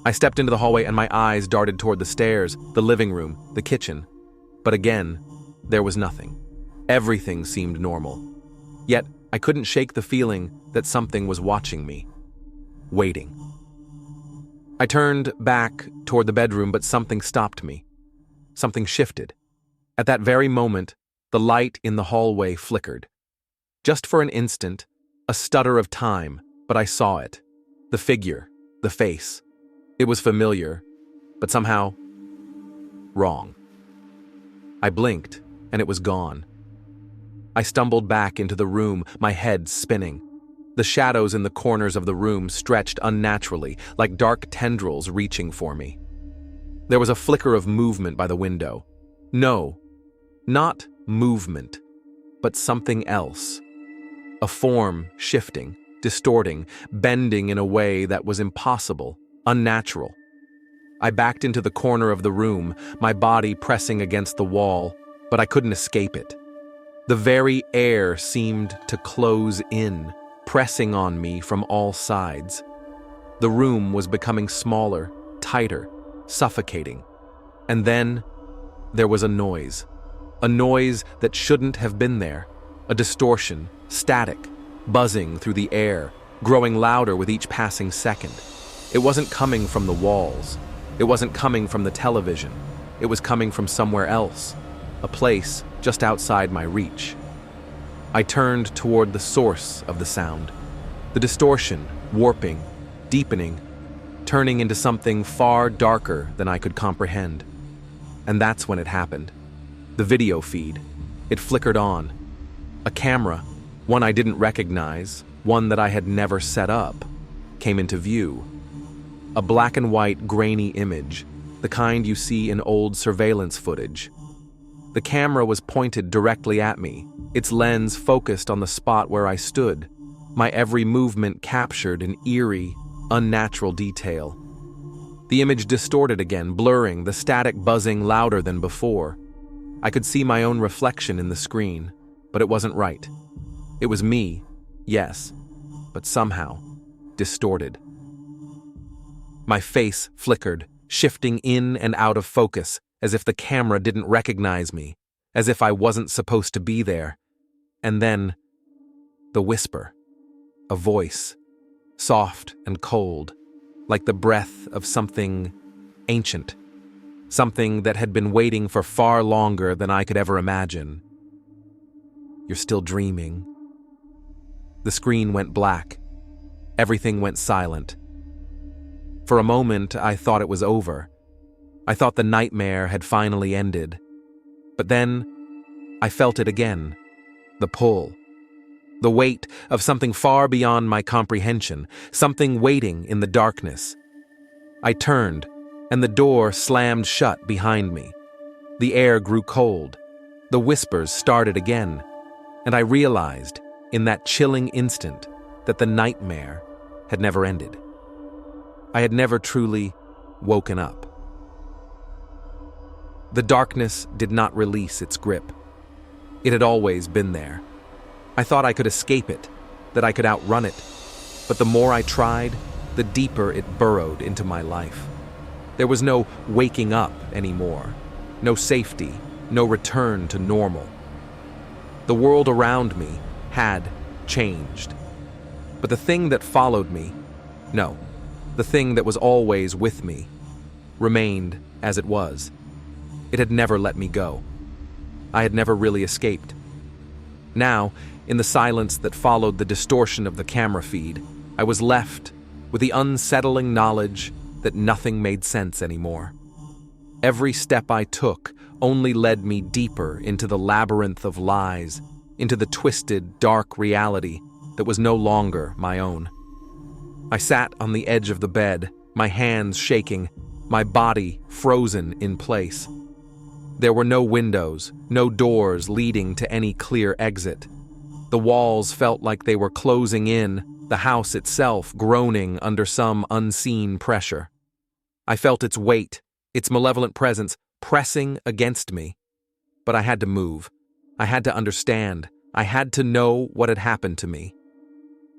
I stepped into the hallway and my eyes darted toward the stairs, the living room, the kitchen. But again, there was nothing. Everything seemed normal. Yet, I couldn't shake the feeling that something was watching me, waiting. I turned back toward the bedroom, but something stopped me. Something shifted. At that very moment, the light in the hallway flickered. Just for an instant, a stutter of time, but I saw it. The figure, the face. It was familiar, but somehow wrong. I blinked, and it was gone. I stumbled back into the room, my head spinning. The shadows in the corners of the room stretched unnaturally, like dark tendrils reaching for me. There was a flicker of movement by the window. No, not movement, but something else. A form shifting, distorting, bending in a way that was impossible, unnatural. I backed into the corner of the room, my body pressing against the wall, but I couldn't escape it. The very air seemed to close in, pressing on me from all sides. The room was becoming smaller, tighter, suffocating. And then there was a noise that shouldn't have been there, a distortion, static, buzzing through the air, growing louder with each passing second. It wasn't coming from the walls. It wasn't coming from the television. It was coming from somewhere else, a place just outside my reach. I turned toward the source of the sound. The distortion, warping, deepening, turning into something far darker than I could comprehend. And that's when it happened. The video feed. It flickered on. A camera, one I didn't recognize, one that I had never set up, came into view. A black and white, grainy image, the kind you see in old surveillance footage. The camera was pointed directly at me, its lens focused on the spot where I stood, my every movement captured in eerie, unnatural detail. The image distorted again, blurring, the static buzzing louder than before. I could see my own reflection in the screen, but it wasn't right. It was me, yes, but somehow distorted. My face flickered, shifting in and out of focus, as if the camera didn't recognize me, as if I wasn't supposed to be there. And then, the whisper. A voice, soft and cold, like the breath of something ancient, something that had been waiting for far longer than I could ever imagine. You're still dreaming. The screen went black. Everything went silent. For a moment, I thought it was over. I thought the nightmare had finally ended. But then, I felt it again. The pull. The weight of something far beyond my comprehension, something waiting in the darkness. I turned, and the door slammed shut behind me. The air grew cold. The whispers started again, and I realized, in that chilling instant, that the nightmare had never ended. I had never truly woken up. The darkness did not release its grip. It had always been there. I thought I could escape it, that I could outrun it, but the more I tried, the deeper it burrowed into my life. There was no waking up anymore, no safety, no return to normal. The world around me had changed. But the thing that followed me, no, the thing that was always with me, remained as it was. It had never let me go. I had never really escaped. Now, in the silence that followed the distortion of the camera feed, I was left with the unsettling knowledge that nothing made sense anymore. Every step I took only led me deeper into the labyrinth of lies, into the twisted, dark reality that was no longer my own. I sat on the edge of the bed, my hands shaking, my body frozen in place. There were no windows, no doors leading to any clear exit. The walls felt like they were closing in, the house itself groaning under some unseen pressure. I felt its weight, its malevolent presence, pressing against me. But I had to move. I had to understand. I had to know what had happened to me.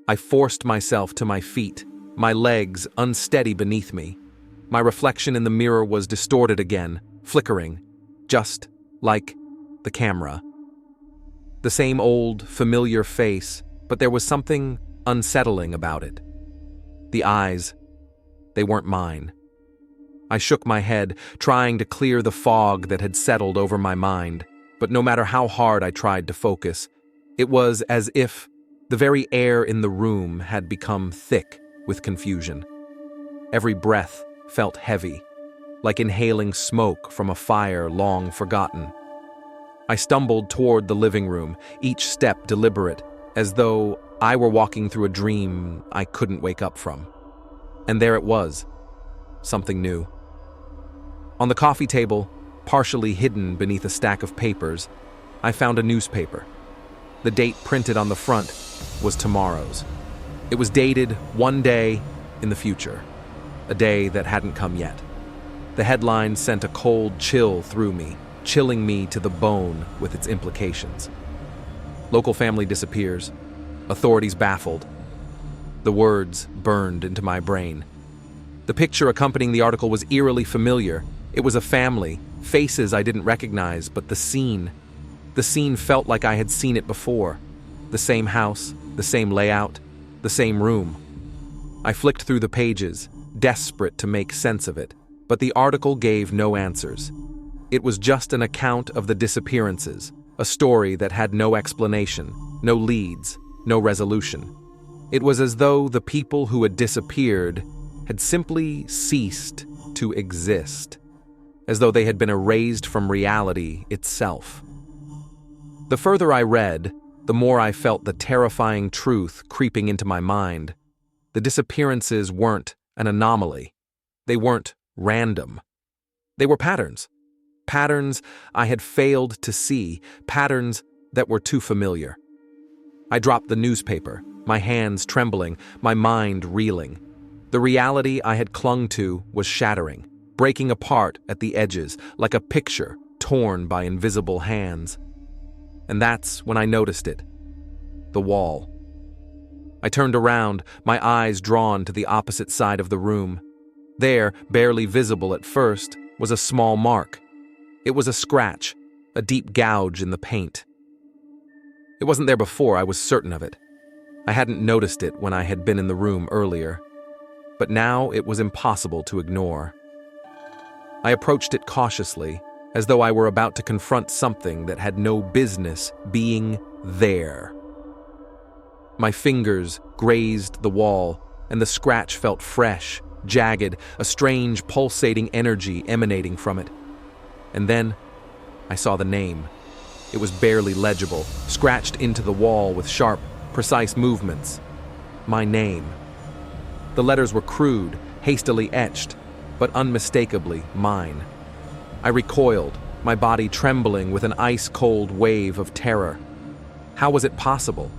I forced myself to my feet, my legs unsteady beneath me. My reflection in the mirror was distorted again, flickering, just like the camera. The same old, familiar face, but there was something unsettling about it. The eyes, they weren't mine. I shook my head, trying to clear the fog that had settled over my mind, but no matter how hard I tried to focus, it was as if the very air in the room had become thick with confusion. Every breath felt heavy, like inhaling smoke from a fire long forgotten. I stumbled toward the living room, each step deliberate, as though I were walking through a dream I couldn't wake up from. And there it was, something new. On the coffee table, partially hidden beneath a stack of papers, I found a newspaper. The date printed on the front was tomorrow's. It was dated one day in the future, a day that hadn't come yet. The headline sent a cold chill through me, chilling me to the bone with its implications. Local family disappears. Authorities baffled. The words burned into my brain. The picture accompanying the article was eerily familiar. It was a family, faces I didn't recognize, but the scene felt like I had seen it before. The same house, the same layout, the same room. I flicked through the pages, desperate to make sense of it, but the article gave no answers. It was just an account of the disappearances, a story that had no explanation, no leads, no resolution. It was as though the people who had disappeared had simply ceased to exist, as though they had been erased from reality itself. The further I read, the more I felt the terrifying truth creeping into my mind. The disappearances weren't an anomaly. They weren't random. They were patterns. Patterns I had failed to see, patterns that were too familiar. I dropped the newspaper, my hands trembling, my mind reeling. The reality I had clung to was shattering, breaking apart at the edges like a picture torn by invisible hands. And that's when I noticed it. The wall. I turned around, my eyes drawn to the opposite side of the room. There, barely visible at first, was a small mark. It was a scratch, a deep gouge in the paint. It wasn't there before, I was certain of it. I hadn't noticed it when I had been in the room earlier. But now it was impossible to ignore. I approached it cautiously, as though I were about to confront something that had no business being there. My fingers grazed the wall, and the scratch felt fresh, jagged, a strange pulsating energy emanating from it. And then I saw the name. It was barely legible, scratched into the wall with sharp, precise movements. My name. The letters were crude, hastily etched, but unmistakably mine. I recoiled, my body trembling with an ice-cold wave of terror. How was it possible?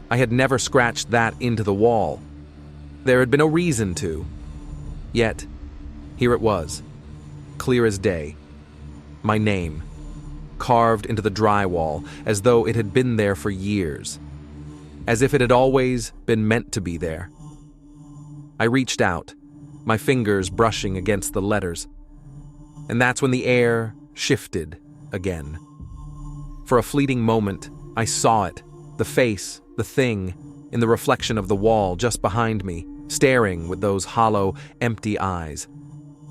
I had never scratched that into the wall. There had been no reason to. Yet, here it was, clear as day. My name, carved into the drywall as though it had been there for years, as if it had always been meant to be there. I reached out, my fingers brushing against the letters, and that's when the air shifted again. For a fleeting moment, I saw it, the face, the thing, in the reflection of the wall just behind me, staring with those hollow, empty eyes.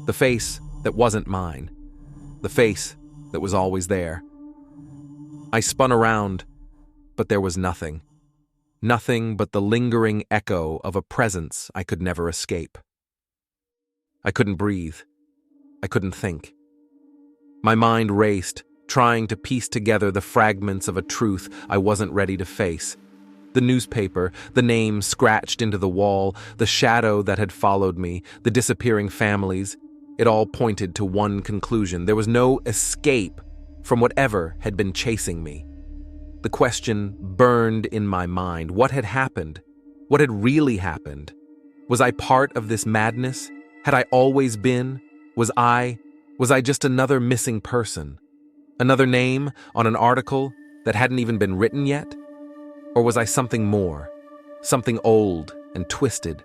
The face that wasn't mine. The face that was always there. I spun around, but there was nothing. Nothing but the lingering echo of a presence I could never escape. I couldn't breathe. I couldn't think. My mind raced, trying to piece together the fragments of a truth I wasn't ready to face. The newspaper, the name scratched into the wall, the shadow that had followed me, the disappearing families, it all pointed to one conclusion. There was no escape from whatever had been chasing me. The question burned in my mind. What had happened? What had really happened? Was I part of this madness? Had I always been? Was I just another missing person? Another name on an article that hadn't even been written yet? Or was I something more? Something old and twisted?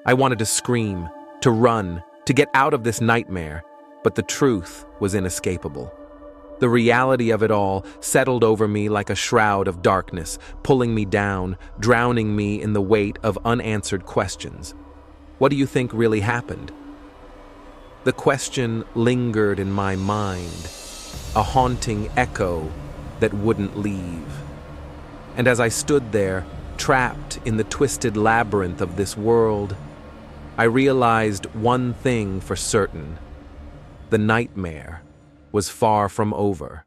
I wanted to scream, to run, to get out of this nightmare, but the truth was inescapable. The reality of it all settled over me like a shroud of darkness, pulling me down, drowning me in the weight of unanswered questions. What do you think really happened? The question lingered in my mind, a haunting echo that wouldn't leave. And as I stood there, trapped in the twisted labyrinth of this world, I realized one thing for certain. The nightmare was far from over.